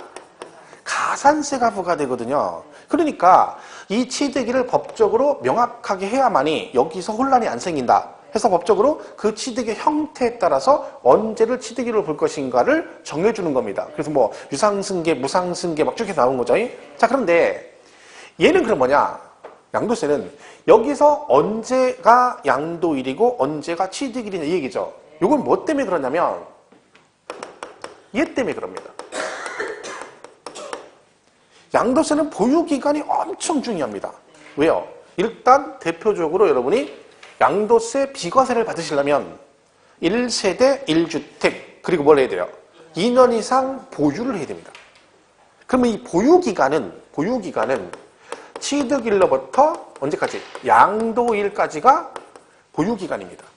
가산세가 부과되거든요. 그러니까 이 취득일을 법적으로 명확하게 해야만이 여기서 혼란이 안 생긴다. 해서 법적으로 그 취득의 형태에 따라서 언제를 취득일로 볼 것인가를 정해주는 겁니다. 그래서 뭐 유상승계, 무상승계 막 쭉 해서 나온 거죠. 자, 그런데 얘는 그럼 뭐냐? 양도세는 여기서 언제가 양도일이고 언제가 취득일이냐 이 얘기죠. 이건 뭐 때문에 그러냐면 얘 때문에 그럽니다. 양도세는 보유기간이 엄청 중요합니다. 왜요? 일단 대표적으로 여러분이 양도세 비과세를 받으시려면 1세대 1주택 그리고 뭘 해야 돼요? 2년 이상 보유를 해야 됩니다. 그러면 이 보유기간은 취득일로부터 언제까지? 양도일까지가 보유기간입니다.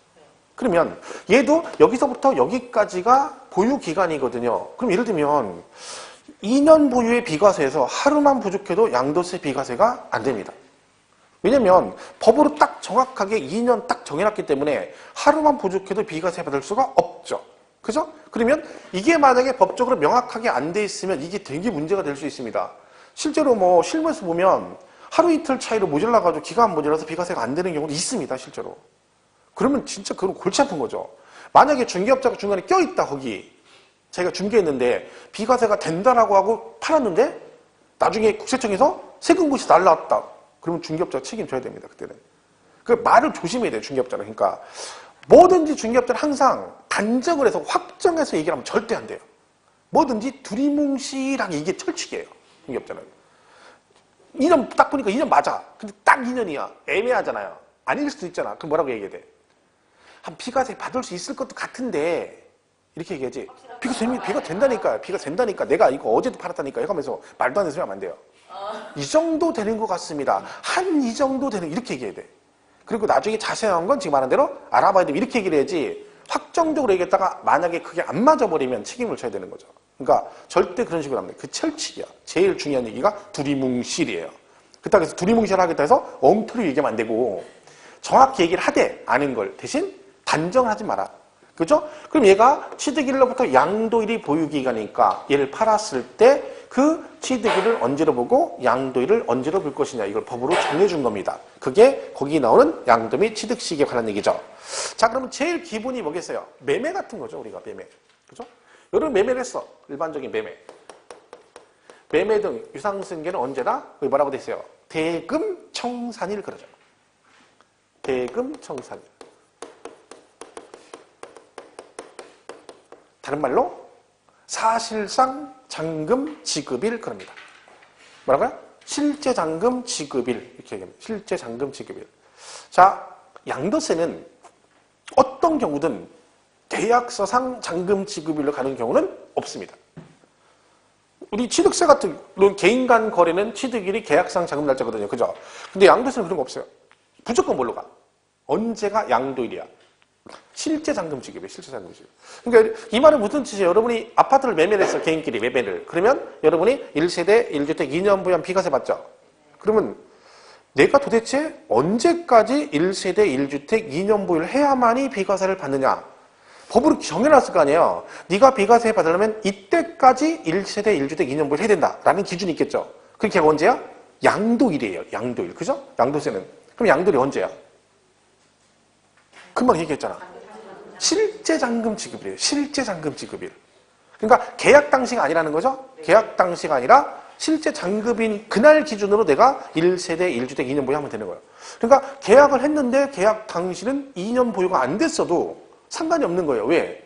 그러면 얘도 여기서부터 여기까지가 보유기간이거든요. 그럼 예를 들면 2년 보유의 비과세에서 하루만 부족해도 양도세 비과세가 안 됩니다. 왜냐면 법으로 딱 정확하게 2년 딱 정해놨기 때문에 하루만 부족해도 비과세 받을 수가 없죠. 그죠? 그러면 이게 만약에 법적으로 명확하게 안 돼 있으면 이게 되게 문제가 될 수 있습니다. 실제로 뭐 실무에서 보면 하루 이틀 차이로 모자라가지고 기간 모자라서 비과세가 안 되는 경우도 있습니다. 실제로. 그러면 진짜 그건 골치 아픈 거죠. 만약에 중개업자가 중간에 껴있다 거기 자기가 중개했는데 비과세가 된다라고 하고 팔았는데 나중에 국세청에서 세금고시 날라왔다. 그러면 중개업자가 책임져야 됩니다. 그때는. 그 말을 조심해야 돼요. 중개업자는. 그러니까 뭐든지 중개업자는 항상 단정을 해서 확정해서 얘기를 하면 절대 안 돼요. 뭐든지 두리뭉실하게 이게 철칙이에요. 중개업자는. 2년 딱 보니까 2년 맞아. 근데 딱 2년이야. 애매하잖아요. 아닐 수도 있잖아. 그럼 뭐라고 얘기해야 돼? 한 비과세 받을 수 있을 것도 같은데 이렇게 얘기하지. 비가 된다니까요. 비가 된다니까. 내가 이거 어제도 팔았다니까. 해가면서 말도 안 되는 소리 하면 안 돼요. 이 정도 되는 것 같습니다. 한 이 정도 되는 이렇게 얘기해야 돼. 그리고 나중에 자세한 건 지금 말한 대로 알아봐야 돼. 이렇게 얘기를 해야지. 확정적으로 얘기했다가 만약에 그게 안 맞아버리면 책임을 져야 되는 거죠. 그러니까 절대 그런 식으로 하면 돼. 그 철칙이야. 제일 중요한 얘기가 두리뭉실이에요. 그렇다고 해서 두리뭉실 하겠다 해서 엉터리 얘기하면 안 되고 정확히 얘기를 하되 아는 걸 대신 단정을 하지 마라. 그죠? 그럼 얘가 취득일로부터 양도일이 보유기간이니까 얘를 팔았을 때 그 취득일을 언제로 보고 양도일을 언제로 볼 것이냐 이걸 법으로 정해준 겁니다. 그게 거기 나오는 양도 및 취득시기에 관한 얘기죠. 자, 그러면 제일 기본이 뭐겠어요? 매매 같은 거죠. 우리가 매매. 그죠? 여러분 매매를 했어. 일반적인 매매. 매매 등 유상승계는 언제나 여기 뭐라고 돼 있어요? 대금청산일 그러죠. 대금청산일. 다른 말로 사실상 잔금 지급일 그럽니다. 뭐라고요? 실제 잔금 지급일 이렇게 얘기합니다. 실제 잔금 지급일. 자, 양도세는 어떤 경우든 계약서상 잔금 지급일로 가는 경우는 없습니다. 우리 취득세 같은 물론 개인 간 거래는 취득일이 계약상 잔금 날짜거든요. 그죠? 근데 양도세는 그런 거 없어요. 무조건 뭘로 가? 언제가 양도일이야? 실제 잔금 지급이에요. 실제 잔금 지급. 그러니까 이 말은 무슨 뜻이에요? 여러분이 아파트를 매매를 했어. 개인끼리 매매를. 그러면 여러분이 1세대 1주택 2년 보유한 비과세 받죠. 그러면 내가 도대체 언제까지 1세대 1주택 2년 보유를 해야만이 비과세를 받느냐? 법으로 정해놨을 거 아니에요. 네가 비과세 받으려면 이때까지 1세대 1주택 2년 보유를 해야 된다라는 기준이 있겠죠. 그게 언제야? 양도일이에요. 양도일. 그죠? 양도세는. 그럼 양도일이 언제야? 금방 얘기했잖아. 실제 잔금 지급이래요. 실제 잔금 지급일. 그러니까 계약 당시가 아니라는 거죠. 계약 당시가 아니라 실제 잔급인 그날 기준으로 내가 1세대 1주택 2년 보유하면 되는 거예요. 그러니까 계약을 했는데 계약 당시는 2년 보유가 안 됐어도 상관이 없는 거예요. 왜?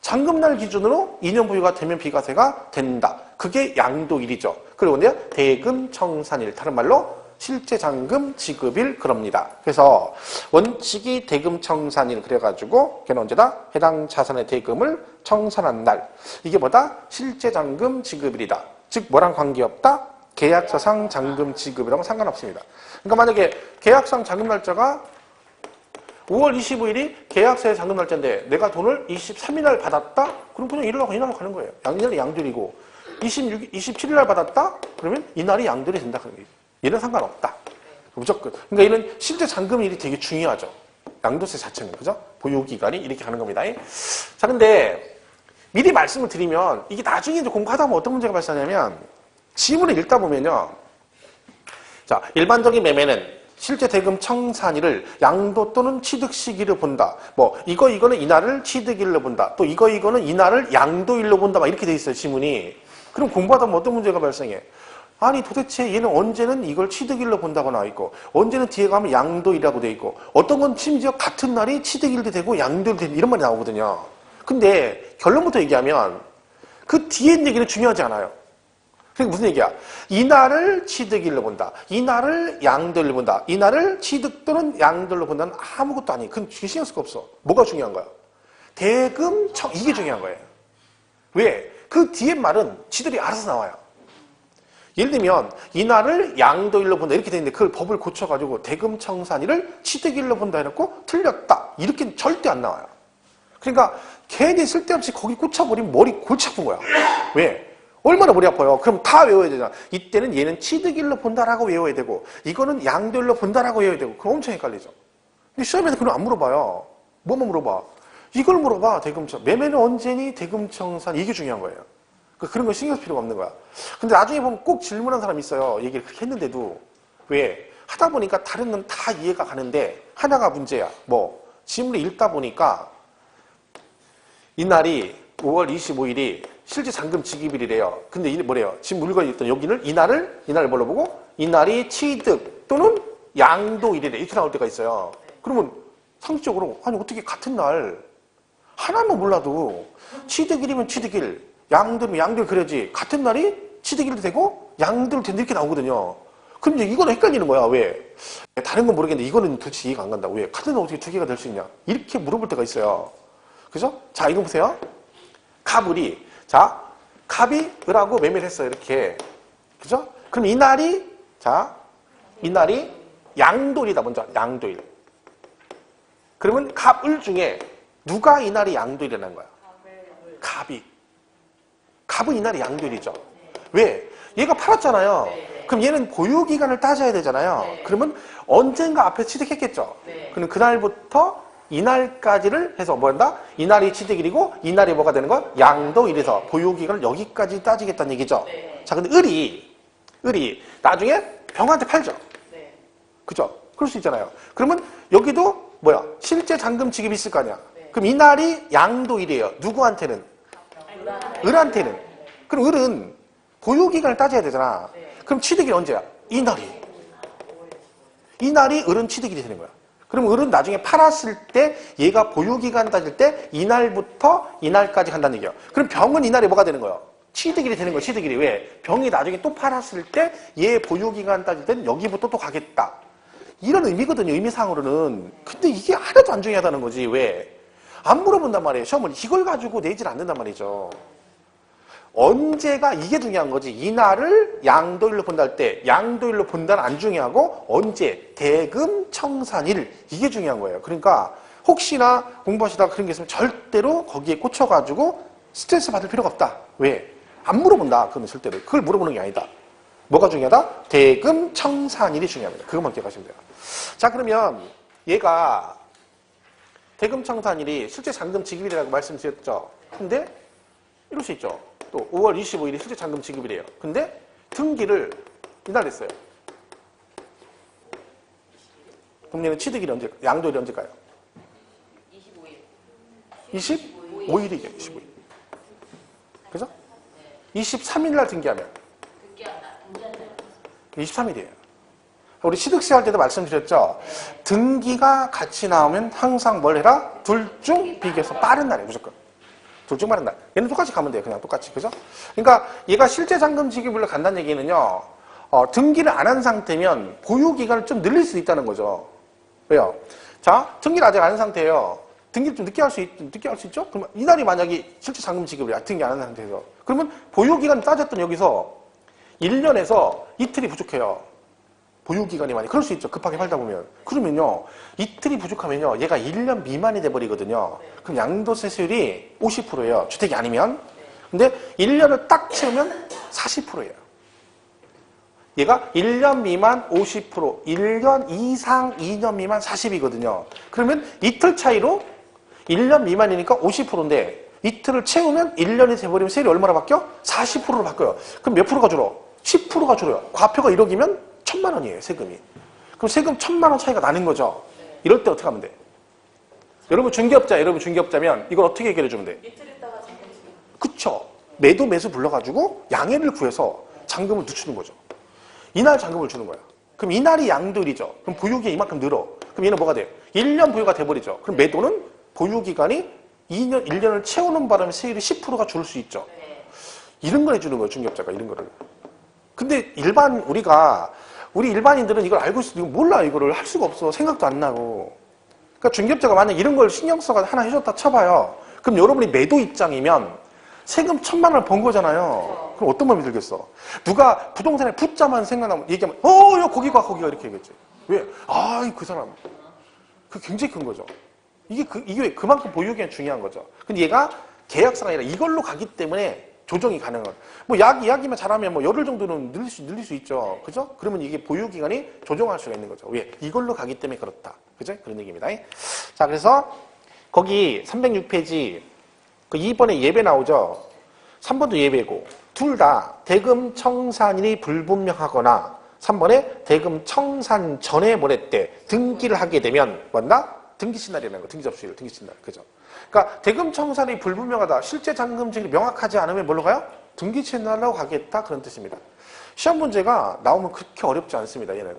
잔금날 기준으로 2년 보유가 되면 비과세가 된다. 그게 양도일이죠. 그리고 대금 청산일, 다른 말로 실제 잔금 지급일 그럽니다. 그래서 원칙이 대금 청산일 그래가지고 걔는 언제다? 해당 자산의 대금을 청산한 날. 이게 뭐다? 실제 잔금 지급일이다. 즉 뭐랑 관계없다? 계약서상 잔금 지급이랑 상관없습니다. 그러니까 만약에 계약상 잔금 날짜가 5월 25일이 계약서의 잔금 날짜인데 내가 돈을 23일 날 받았다? 그럼 그냥 이날로 가는 거예요. 이날이 양도일이고 27일 날 받았다? 그러면 이날이 양도일이 된다. 얘는 상관없다. 무조건. 그러니까 얘는 실제 잔금일이 되게 중요하죠. 양도세 자체는. 그죠? 보유기간이 이렇게 가는 겁니다. 자, 근데 미리 말씀을 드리면 이게 나중에 이제 공부하다 보면 어떤 문제가 발생하냐면 지문을 읽다 보면요. 자, 일반적인 매매는 실제 대금 청산일을 양도 또는 취득 시기를 본다. 뭐 이거는 이날을 취득일로 본다. 또 이거는 이날을 양도일로 본다. 막 이렇게 돼 있어요. 지문이. 그럼 공부하다 보면 어떤 문제가 발생해? 아니 도대체 얘는 언제는 이걸 취득일로 본다고 나와 있고 언제는 뒤에 가면 양도일이라고 돼 있고 어떤 건 심지어 같은 날이 취득일도 되고 양도일도 되고 이런 말이 나오거든요. 근데 결론부터 얘기하면 그 뒤에 있는 얘기는 중요하지 않아요. 그게 무슨 얘기야? 이날을 취득일로 본다. 이날을 양도일로 본다. 이날을 취득 또는 양도일로 본다는 아무것도 아니에요. 그건 신경 쓸 거 없어. 뭐가 중요한 거야? 대금 청 이게 중요한 거예요. 왜? 그 뒤에 말은 지들이 알아서 나와요. 예를 들면 이날을 양도일로 본다 이렇게 돼 있는데 그걸 법을 고쳐가지고 대금 청산일을 취득일로 본다 해놓고 틀렸다. 이렇게 절대 안 나와요. 그러니까 괜히 쓸데없이 거기 꽂혀버리면 머리 골치 아픈 거야. 왜? 얼마나 머리 아파요. 그럼 다 외워야 되잖아. 이때는 얘는 취득일로 본다라고 외워야 되고 이거는 양도일로 본다라고 외워야 되고 그럼 엄청 헷갈리죠. 근데 시험에서 그럼 안 물어봐요. 뭐만 물어봐? 이걸 물어봐. 대금청. 매매는 언제니? 대금청산. 이게 중요한 거예요. 그런 거 신경 쓸 필요가 없는 거야. 근데 나중에 보면 꼭 질문한 사람이 있어요. 얘기를 그렇게 했는데도. 왜? 하다 보니까 다른 건 다 이해가 가는데 하나가 문제야. 뭐 지문을 읽다 보니까 이날이 5월 25일이 실제 잔금 지급일이래요. 근데 이게 뭐래요? 지금 물건이 있던 여기는 이날을 뭘로 보고? 이날이 취득 또는 양도일이래. 이렇게 나올 때가 있어요. 그러면 상식적으로 아니 어떻게 같은 날 하나만 몰라도 취득일이면 취득일, 양도일이면 양도일 그래야지 같은 날이 취득일도 되고 양도일 된다 이렇게 나오거든요. 그럼 이제 이거는 헷갈리는 거야. 왜? 다른 건 모르겠는데 이거는 도대체 이해가 안 간다. 왜? 카드는 어떻게 두 개가 될 수 있냐? 이렇게 물어볼 때가 있어요. 그죠? 자, 이거 보세요. 갑을이, 자, 갑이 을하고 매매를 했어요. 이렇게. 그죠? 그럼 이날이, 자, 이날이 양도일이다. 먼저, 양도일. 그러면 갑, 을 중에 누가 이날이 양도일이라는 거야? 갑이. 갑은 이날이 양도일이죠. 왜? 얘가 팔았잖아요. 그럼 얘는 보유기간을 따져야 되잖아요. 그러면 언젠가 앞에 취득했겠죠. 그럼 그날부터 이날까지를 해서 뭐 한다? 이날이 취득일이고 이날이 뭐가 되는 거야? 양도일에서 보유기간을 여기까지 따지겠다는 얘기죠. 자, 근데 을이 나중에 병한테 팔죠. 그죠? 그럴 수 있잖아요. 그러면 여기도 뭐야? 실제 잔금 지급이 있을 거 아니야. 그럼 이날이 양도일이에요. 누구한테는? 을한테는. 그럼 을은 보유기간을 따져야 되잖아. 그럼 취득일이 언제야? 이날이 을은 취득일이 되는 거야. 그럼 을은 나중에 팔았을 때 얘가 보유기간 따질 때 이날부터 이날까지 간다는 얘기야. 그럼 병은 이날에 뭐가 되는 거야? 취득일이 되는 거야. 취득일이. 왜? 병이 나중에 또 팔았을 때 얘 보유기간 따질 때는 여기부터 또 가겠다. 이런 의미거든요. 의미상으로는. 근데 이게 하나도 안 중요하다는 거지. 왜? 안 물어본단 말이에요. 시험을 이걸 가지고 내질 않는단 말이죠. 언제가 이게 중요한 거지. 이날을 양도일로 본다 할 때 양도일로 본다는 안 중요하고 언제 대금 청산일 이게 중요한 거예요. 그러니까 혹시나 공부하시다가 그런 게 있으면 절대로 거기에 꽂혀가지고 스트레스 받을 필요가 없다. 왜? 안 물어본다. 그건 절대로. 그걸 물어보는 게 아니다. 뭐가 중요하다? 대금 청산일이 중요합니다. 그것만 기억하시면 돼요. 자, 그러면 얘가 대금 청산일이 실제 잔금 지급일이라고 말씀드렸죠. 근데 이럴 수 있죠. 또 5월 25일이 실제 잔금 지급이래요. 근데 등기를 이날 했어요. 그럼 얘는 취득일이 양도일이 언제일까요? 25일. 25일이죠. 25일. 그죠? 23일 날 등기하면 등기한다. 등기한다. 23일이에요. 우리 취득세 할 때도 말씀드렸죠. 등기가 같이 나오면 항상 뭘 해라? 둘 중 비교해서 빠른 날이에요. 무조건. 둘 중 빠른 날. 얘는 똑같이 가면 돼요. 그냥 똑같이. 그죠? 그러니까 얘가 실제 잔금 지급일로 간다는 얘기는요. 등기를 안 한 상태면 보유기간을 좀 늘릴 수 있다는 거죠. 왜요? 자, 등기를 아직 안 한 상태예요. 등기를 좀 늦게 할 수 있죠? 그러면 이날이 만약에 실제 잔금 지급이야. 등기 안 한 상태에서. 그러면 보유기간 따졌던 여기서 1년에서 이틀이 부족해요. 보유기간이 많이. 그럴 수 있죠. 급하게 팔다 보면. 그러면요. 이틀이 부족하면요. 얘가 1년 미만이 돼버리거든요. 그럼 양도세 수율이 50%예요. 주택이 아니면. 근데 1년을 딱 채우면 40%예요. 얘가 1년 미만 50%, 1년 이상 2년 미만 40이거든요. 그러면 이틀 차이로 1년 미만이니까 50%인데 이틀을 채우면 1년이 돼버리면 세율이 얼마나 바뀌어? 40%로 바뀌어요. 그럼 몇 프로가 줄어? 10%가 줄어요. 과표가 1억이면 1,000만 원이에요, 세금이. 그럼 세금 1,000만 원 차이가 나는 거죠. 이럴 때 어떻게 하면 돼? 여러분 중개업자면 이걸 어떻게 해결해 주면 돼? 이틀 있다가 잔금 지급. 그쵸. 매수 불러가지고 양해를 구해서 잔금을 늦추는 거죠. 이날 잔금을 주는 거야. 그럼 이날이 양도일이죠. 그럼 보유기간이 이만큼 늘어. 그럼 얘는 뭐가 돼? 1년 보유가 돼버리죠. 그럼 매도는 보유기간이 1년을 채우는 바람에 세율이 10%가 줄 수 있죠. 이런 걸 해주는 거예요, 중개업자가. 이런 거를. 근데 우리 일반인들은 이걸 알고 있어도 몰라. 이거를 할 수가 없어. 생각도 안 나고. 그러니까 중개업자가 만약 이런 걸 신경 써서 하나 해줬다 쳐봐요. 그럼 여러분이 매도 입장이면 세금 1,000만 원을 번 거잖아요. 그럼 어떤 마음이 들겠어? 누가 부동산에 붙자만 생각나면 얘기하면 야 거기가 이렇게 얘기했지. 왜? 그 사람. 그게 굉장히 큰 거죠. 이게 그만큼 보유기간이 중요한 거죠. 근데 얘가 계약서가 아니라 이걸로 가기 때문에 조정이 가능한. 뭐 이야기만 잘하면 뭐 열흘 정도는 늘릴 수 있죠. 그죠? 그러면 이게 보유기간이 조정할 수가 있는 거죠. 왜? 이걸로 가기 때문에 그렇다. 그죠? 그런 얘기입니다. 자, 그래서 거기 306페이지 그 2번에 예배 나오죠. 3번도 예배고 둘 다 대금 청산일이 불분명하거나 3번에 대금 청산 전에 뭘 했대? 등기를 하게 되면 뭐나? 등기신날이라는 거. 등기접수일, 등기신날. 그죠? 그러니까 대금 청산이 불분명하다. 실제 잔금 지급이 명확하지 않으면 뭘로 가요? 등기신날로 가겠다. 그런 뜻입니다. 시험 문제가 나오면 그렇게 어렵지 않습니다. 얘는.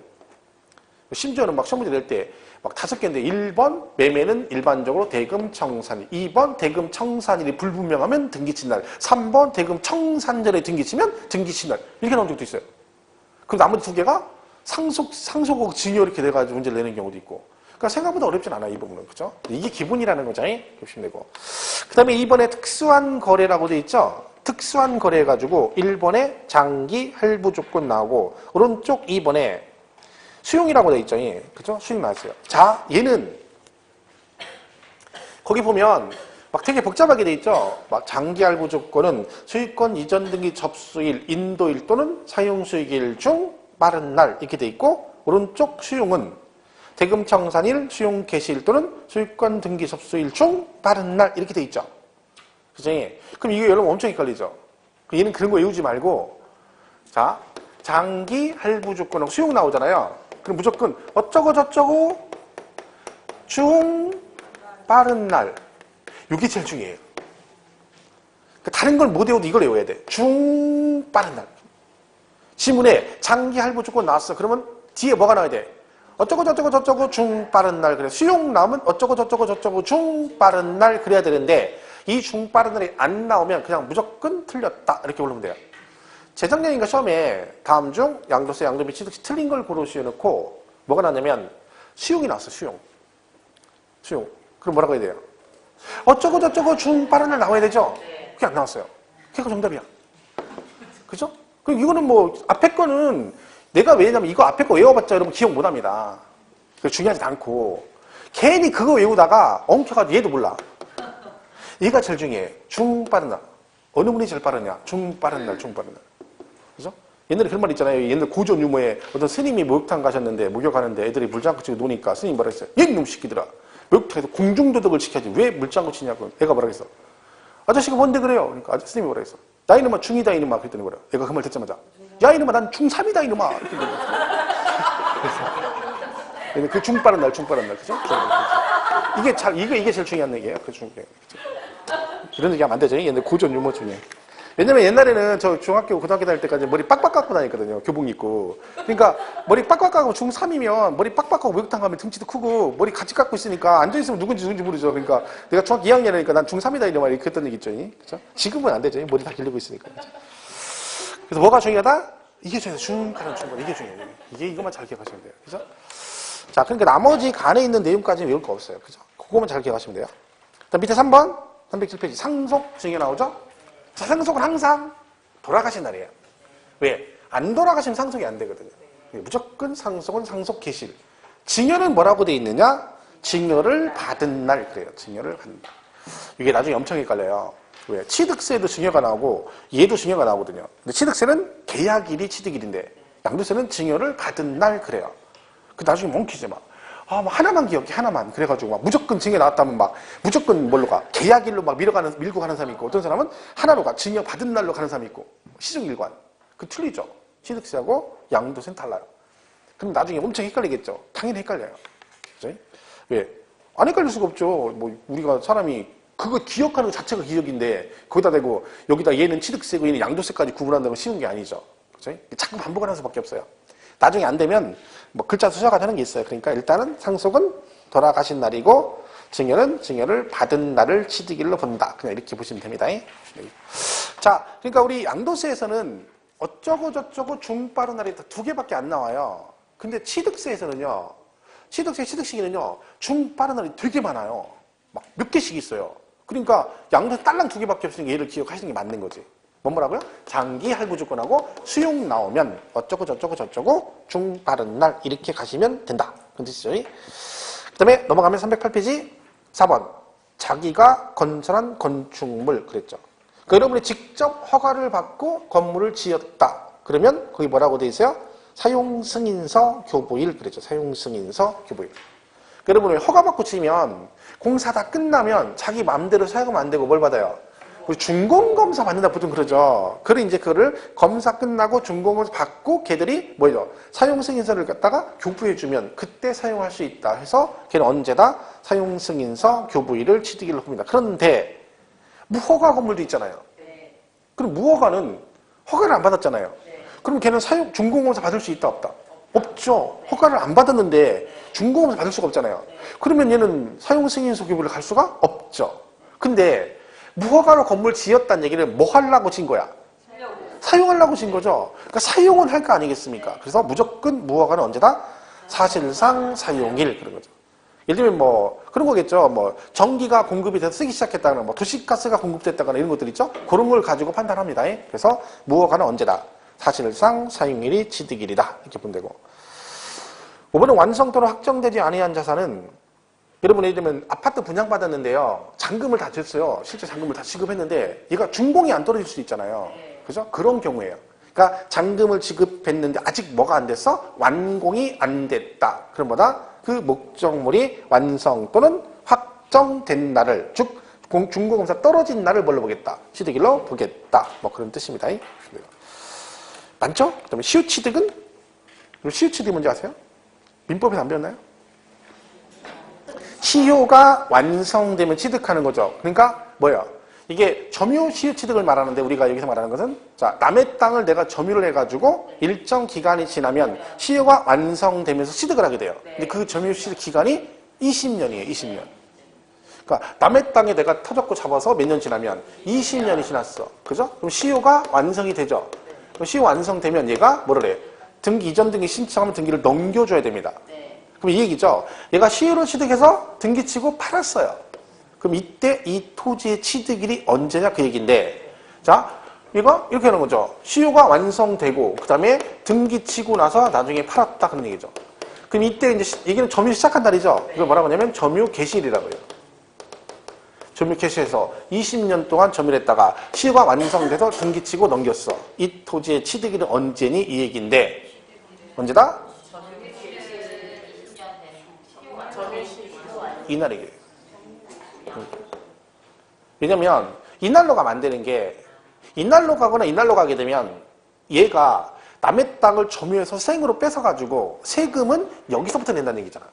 심지어는 막 시험 문제 낼 때 막 5개인데 1번 매매는 일반적으로 대금 청산일, 2번 대금 청산일이 불분명하면 등기신날, 3번 대금 청산 전에 등기치면 등기신날 이렇게 나온 적도 있어요. 그럼 나머지 2개가 상속억 증여 이렇게 돼가지고 문제를 내는 경우도 있고. 그러니까 생각보다 어렵진 않아요, 이 부분은. 그죠? 이게 기본이라는 거죠. 조심되고. 그 다음에 2번에 특수한 거래라고 돼 있죠? 특수한 거래 해가지고 1번에 장기 할부 조건 나오고, 오른쪽 2번에 수용이라고 돼 있죠? 그죠? 수용 나왔어요. 자, 얘는, 거기 보면 막 되게 복잡하게 돼 있죠? 막 장기 할부 조건은 소유권 이전 등기 접수일, 인도일 또는 사용 수익일 중 빠른 날 이렇게 돼 있고, 오른쪽 수용은 대금 청산일, 수용 개시일 또는 소유권 등기 접수일 중 빠른 날 이렇게 돼 있죠. 그죠? 그럼 이게 여러분 엄청 헷갈리죠? 얘는 그런 거 외우지 말고, 자, 장기 할부 조건하고 수용 나오잖아요. 그럼 무조건 어쩌고 저쩌고 중 빠른 날. 이게 제일 중요해요. 다른 걸 못 외워도 이걸 외워야 돼. 중 빠른 날. 지문에 장기 할부 조건 나왔어. 그러면 뒤에 뭐가 나와야 돼? 어쩌고 저쩌고 저쩌고 중 빠른 날. 그래. 수용 나오면 어쩌고 저쩌고 저쩌고 중 빠른 날 그래야 되는데 이 중 빠른 날이 안 나오면 그냥 무조건 틀렸다. 이렇게 부르면 돼요. 재작년인가 시험에 다음 중 양도세, 양도비, 취득세 틀린 걸 고르시어 놓고 뭐가 나냐면 수용이 나왔어. 수용. 그럼 뭐라고 해야 돼요? 어쩌고 저쩌고 중 빠른 날 나와야 되죠? 그게 안 나왔어요. 그게 정답이야. 그죠? 그럼 이거는 뭐 앞에 거는 내가 왜냐면 이거 앞에 거 외워봤자 여러분 기억 못합니다. 중요하지 않고 괜히 그거 외우다가 엉켜가지고 얘도 몰라. 얘가 제일 중요해. 중 빠른 날. 어느 분이 제일 빠르냐? 중 빠른 날. 그죠? 옛날에 그런 말 있잖아요. 옛날 고전 유머에 어떤 스님이 목욕탕 가셨는데 목욕하는데 애들이 물장구 치고 노니까 스님이 뭐라 했어요? 얘놈 시키더라. 목욕탕에서 공중도덕을 지켜야지 왜 물장구 치냐고. 애가 뭐라 했어? 아저씨가 뭔데 그래요? 그러니까 스님이 뭐라 했어? 나 이놈아 중이다 이놈아 그랬더니 뭐라. 애가 그 말 듣자마자 야 이놈아 난 중3이다 이놈아 이렇게 그래서 그 중 빠른 날 그죠? 이게 제일 중요한 얘기예요. 그 중에. 이런 얘기하면 안 되죠. 옛날 고전 유머 중에. 왜냐면 옛날에는 저 중학교, 고등학교 다닐 때까지 머리 빡빡 깎고 다녔거든요. 교복 입고. 그러니까 머리 빡빡 깎고 중3이면 머리 빡빡 깎고 목욕탕 가면 등치도 크고 머리 같이 깎고 있으니까 앉아있으면 누군지 모르죠. 그러니까 내가 중학교 2학년이니까 난 중3이다 이런 말이 그랬던 얘기 있죠. 그죠? 지금은 안 되죠. 머리 다 길르고 있으니까. 그죠? 그래서 뭐가 중요하다? 이게 중요해요. 중간은 중간. 이게 중요해요. 이것만 잘 기억하시면 돼요. 그죠? 자, 그러니까 나머지 간에 있는 내용까지는 외울 거 없어요. 그죠? 그거만 잘 기억하시면 돼요. 그다음 밑에 3번, 307페이지. 상속 증여 나오죠? 자, 상속은 항상 돌아가신 날이에요. 왜? 안 돌아가시면 상속이 안 되거든요. 무조건 상속은 상속 개시. 증여는 뭐라고 돼 있느냐? 증여를 받은 날 그래요. 증여를 받는 날. 이게 나중에 엄청 헷갈려요. 왜? 취득세도 증여가 나오고 얘도 증여가 나오거든요. 근데 취득세는 계약일이 취득일인데 양도세는 증여를 받은 날 그래요. 그 나중에 멍키지 막. 뭐 하나만 기억해, 하나만. 그래가지고 막 무조건 증여 나왔다면 막 무조건 뭘로 가? 계약일로 막 밀고 가는 사람이 있고 어떤 사람은 하나로 가. 증여 받은 날로 가는 사람이 있고. 시중일관. 그 틀리죠. 취득세하고 양도세는 달라요. 그럼 나중에 엄청 헷갈리겠죠. 당연히 헷갈려요. 그죠? 왜? 안 헷갈릴 수가 없죠. 뭐 우리가 사람이 그거 기억하는 것 자체가 기억인데 거기다 대고 여기다 얘는 취득세고 얘는 양도세까지 구분한다는 건 쉬운 게 아니죠. 그죠? 자꾸 반복하는 수밖에 없어요. 나중에 안 되면 뭐 글자 수사가 되는 게 있어요. 그러니까 일단은 상속은 돌아가신 날이고 증여는 증여를 받은 날을 취득일로 본다. 그냥 이렇게 보시면 됩니다. 자, 그러니까 우리 양도세에서는 어쩌고 저쩌고 중빠른 날이 두 개밖에 안 나와요. 근데 취득세에서는요. 취득시기는요. 중빠른 날이 되게 많아요. 막 몇 개씩 있어요. 그러니까 양도세 딸랑 두 개밖에 없으니까 얘를 기억하시는 게 맞는 거지. 뭐라고요? 장기 할부 조건하고 수용 나오면 어쩌고 저쩌고 중빠른 날 이렇게 가시면 된다. 그런 뜻이죠. 그 다음에 넘어가면 308페이지 4번 자기가 건설한 건축물 그랬죠. 그러니까 여러분이 직접 허가를 받고 건물을 지었다. 그러면 거기 뭐라고 돼 있어요? 사용승인서 교부일 그랬죠. 사용승인서 교부일. 그러니까 여러분이 허가받고 지면 공사 다 끝나면 자기 마음대로 사용하면 안 되고 뭘 받아요? 우리 준공검사 받는다 보통 그러죠. 그래 이제 그거를 검사 끝나고 준공검사 받고 걔들이 뭐죠? 사용승인서를 갖다가 교부해주면 그때 사용할 수 있다 해서 걔는 언제다? 사용승인서 교부일을 취득일로 봅니다. 그런데 무허가 건물도 있잖아요. 그럼 무허가는 허가를 안 받았잖아요. 그럼 걔는 준공검사 받을 수 있다 없다? 없죠. 허가를 안 받았는데 준공검사 받을 수가 없잖아요. 그러면 얘는 사용승인서 교부를 갈 수가 없죠. 근데 무허가로 건물 지었다는 얘기는 뭐 하려고 진 거야? 사용하려고 진 거죠. 그러니까 사용은 할 거 아니겠습니까? 그래서 무조건 무허가는 언제다? 사실상 사용일 그런 거죠. 예를 들면 뭐 그런 거겠죠. 뭐 전기가 공급이 돼서 쓰기 시작했다거나 뭐 도시가스가 공급됐다거나 이런 것들 있죠. 그런 걸 가지고 판단합니다. 그래서 무허가는 언제다? 사실상 사용일이 취득일이다. 이렇게 보면 되고. 5번은 완성도로 확정되지 아니한 자산은 여러분 예를 들면 아파트 분양받았는데요. 잔금을 다 줬어요. 실제 잔금을 다 지급했는데 얘가 준공이 안 떨어질 수 있잖아요. 그죠? 그런 경우예요. 그러니까 잔금을 지급했는데 아직 뭐가 안 됐어? 완공이 안 됐다. 그럼 뭐다? 그 목적물이 완성 또는 확정된 날을 즉 준공검사 떨어진 날을 뭘로 보겠다? 취득일로 보겠다. 뭐 그런 뜻입니다. 맞죠? 그 다음에 시효취득은? 시효취득이 뭔지 아세요? 민법에서 안 배웠나요? 시효가 완성되면 취득하는 거죠. 그러니까 뭐예요? 이게 점유 시효 취득을 말하는데 우리가 여기서 말하는 것은 자 남의 땅을 내가 점유를 해가지고 일정 기간이 지나면 시효가 완성되면서 취득을 하게 돼요. 근데 그 점유 취득 기간이 20년이에요. 20년. 그러니까 남의 땅에 내가 터잡고 잡아서 몇 년 지나면 20년이 지났어. 그죠? 그럼 시효가 완성이 되죠. 그럼 시효 완성되면 얘가 뭐라 그래? 등기 이전 등기 신청하면 등기를 넘겨줘야 됩니다. 그럼 이 얘기죠. 얘가 시효로 취득해서 등기치고 팔았어요. 그럼 이때 이 토지의 취득일이 언제냐 그 얘기인데 자 이거 이렇게 하는 거죠. 시효가 완성되고 그 다음에 등기치고 나서 나중에 팔았다 그런 얘기죠. 그럼 이때 이제 얘기는 점유 시작한 날이죠. 이걸 뭐라고 하냐면 점유 개시일이라고 해요. 점유 개시해서 20년 동안 점유를 했다가 시효가 완성돼서 등기치고 넘겼어. 이 토지의 취득일은 언제니 이 얘기인데 언제다? 이날이에요. 왜냐면 이날로 가면 안 되는 게 이날로 가거나 이날로 가게 되면 얘가 남의 땅을 점유해서 생으로 뺏어가지고 세금은 여기서부터 낸다는 얘기잖아.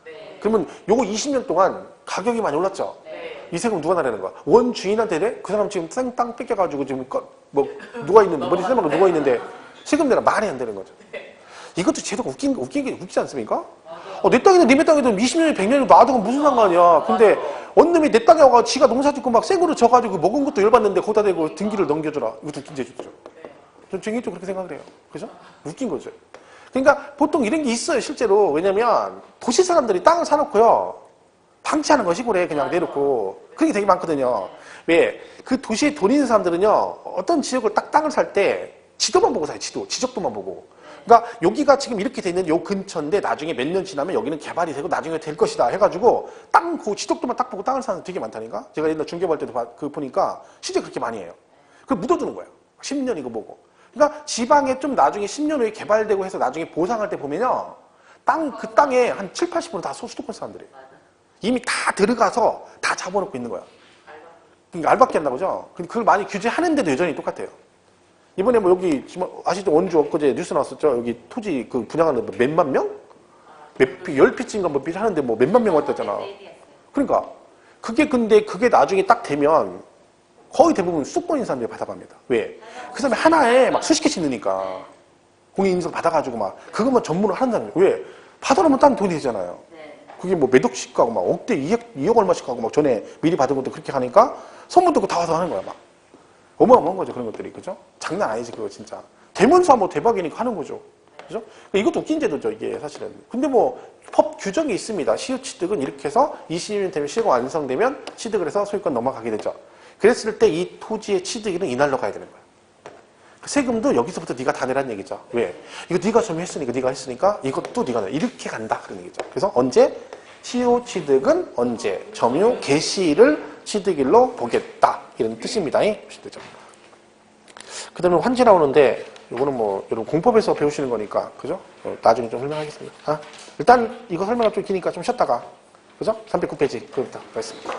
그러면 요거 20년 동안 가격이 많이 올랐죠? 네. 이 세금 누가 나라는 거야? 원 주인한테 내? 그 사람 지금 땅 뺏겨가지고 지금 뭐 누가 있는데 머리 세마고 누가 있는데 세금 내라 말이 안 되는 거죠. 이것도 제도가 웃긴 게 웃기지 않습니까? 내 땅이든 님의 땅이든 20년이 100년이 놔두고 무슨 상관이야. 근데 어느 놈이 내 땅에 와가 지가 농사 짓고 막 생으로 져가지고 먹은 것도 열받는데 거기다 대고 등기를 넘겨줘라. 이것도 웃긴 제도죠. 전 정의도 그렇게 생각을 해요. 그죠? 웃긴 거죠. 그러니까 보통 이런 게 있어요, 실제로. 왜냐면 도시 사람들이 땅을 사놓고요. 방치하는 거 시골에 그냥 내놓고. 그런 게 되게 많거든요. 왜? 그 도시에 돈 있는 사람들은요, 어떤 지역을 딱 땅을 살 때 지도만 보고 사요, 지적도만 보고. 그러니까 여기가 지금 이렇게 돼 있는 요 근처인데 나중에 몇 년 지나면 여기는 개발이 되고 나중에 될 것이다 해가지고 땅 그 지적도만 딱 보고 땅을 사는 사람 되게 많다니까. 제가 옛날 중개할 때도 보니까 진짜 그렇게 많이 해요. 그걸 묻어두는 거예요. 10년 이거 보고. 그러니까 지방에 좀 나중에 10년 후에 개발되고 해서 나중에 보상할 때 보면요. 그 땅에 한 7, 80% 다 수도권 사람들이에요. 이미 다 들어가서 다 잡아놓고 있는 거야. 그러니까 알밖에 안 나오죠. 그걸 많이 규제하는데도 여전히 똑같아요. 이번에 뭐 여기 지금 아시죠? 원주 엊그제 뉴스 나왔었죠? 여기 토지 그 분양하는 몇만 명? 10피치인가 뭐 피치 하는데 뭐 몇만 명 왔다잖아. 그러니까 그게 나중에 딱 되면 거의 대부분 수도권인 사람들이 받아갑니다. 왜? 그 사람이 하나에 막 수십 개씩 넣으니까 공인인증 받아가지고 막 그것만 전문으로 하는 사람이에요. 왜? 받아놓으면 딴 돈이 되잖아요. 그게 뭐 몇 억씩 가고 막 억대 2억 얼마씩 가고 막 전에 미리 받은 것도 그렇게 하니까 소문 듣고 다 와서 하는 거야 막. 어마어마한 거죠 그런 것들이. 그죠? 장난 아니지 그거 진짜. 되면서 뭐 대박이니까 하는 거죠. 그죠? 이것도 웃긴 제도죠 이게 사실은. 근데 뭐 법 규정이 있습니다. 시효취득은 이렇게 해서 20년 되면 시효가 완성되면 취득을 해서 소유권 넘어가게 되죠. 그랬을 때 이 토지의 취득일은 이날로 가야 되는 거야. 세금도 여기서부터 네가 다 내라는 얘기죠. 왜? 이거 네가 좀 했으니까 네가 했으니까 이것도 네가 내. 이렇게 간다 그런 얘기죠. 그래서 언제? 시효 취득은 언제? 점유 개시일을 취득일로 보겠다 이런 뜻입니다. 보시죠. 그 다음에 환지 나오는데 이거는 뭐 여러분 공법에서 배우시는 거니까 그죠? 나중에 좀 설명하겠습니다. 일단 이거 설명이 좀 기니까 좀 쉬었다가 그죠? 309페이지 그부터 가겠습니다.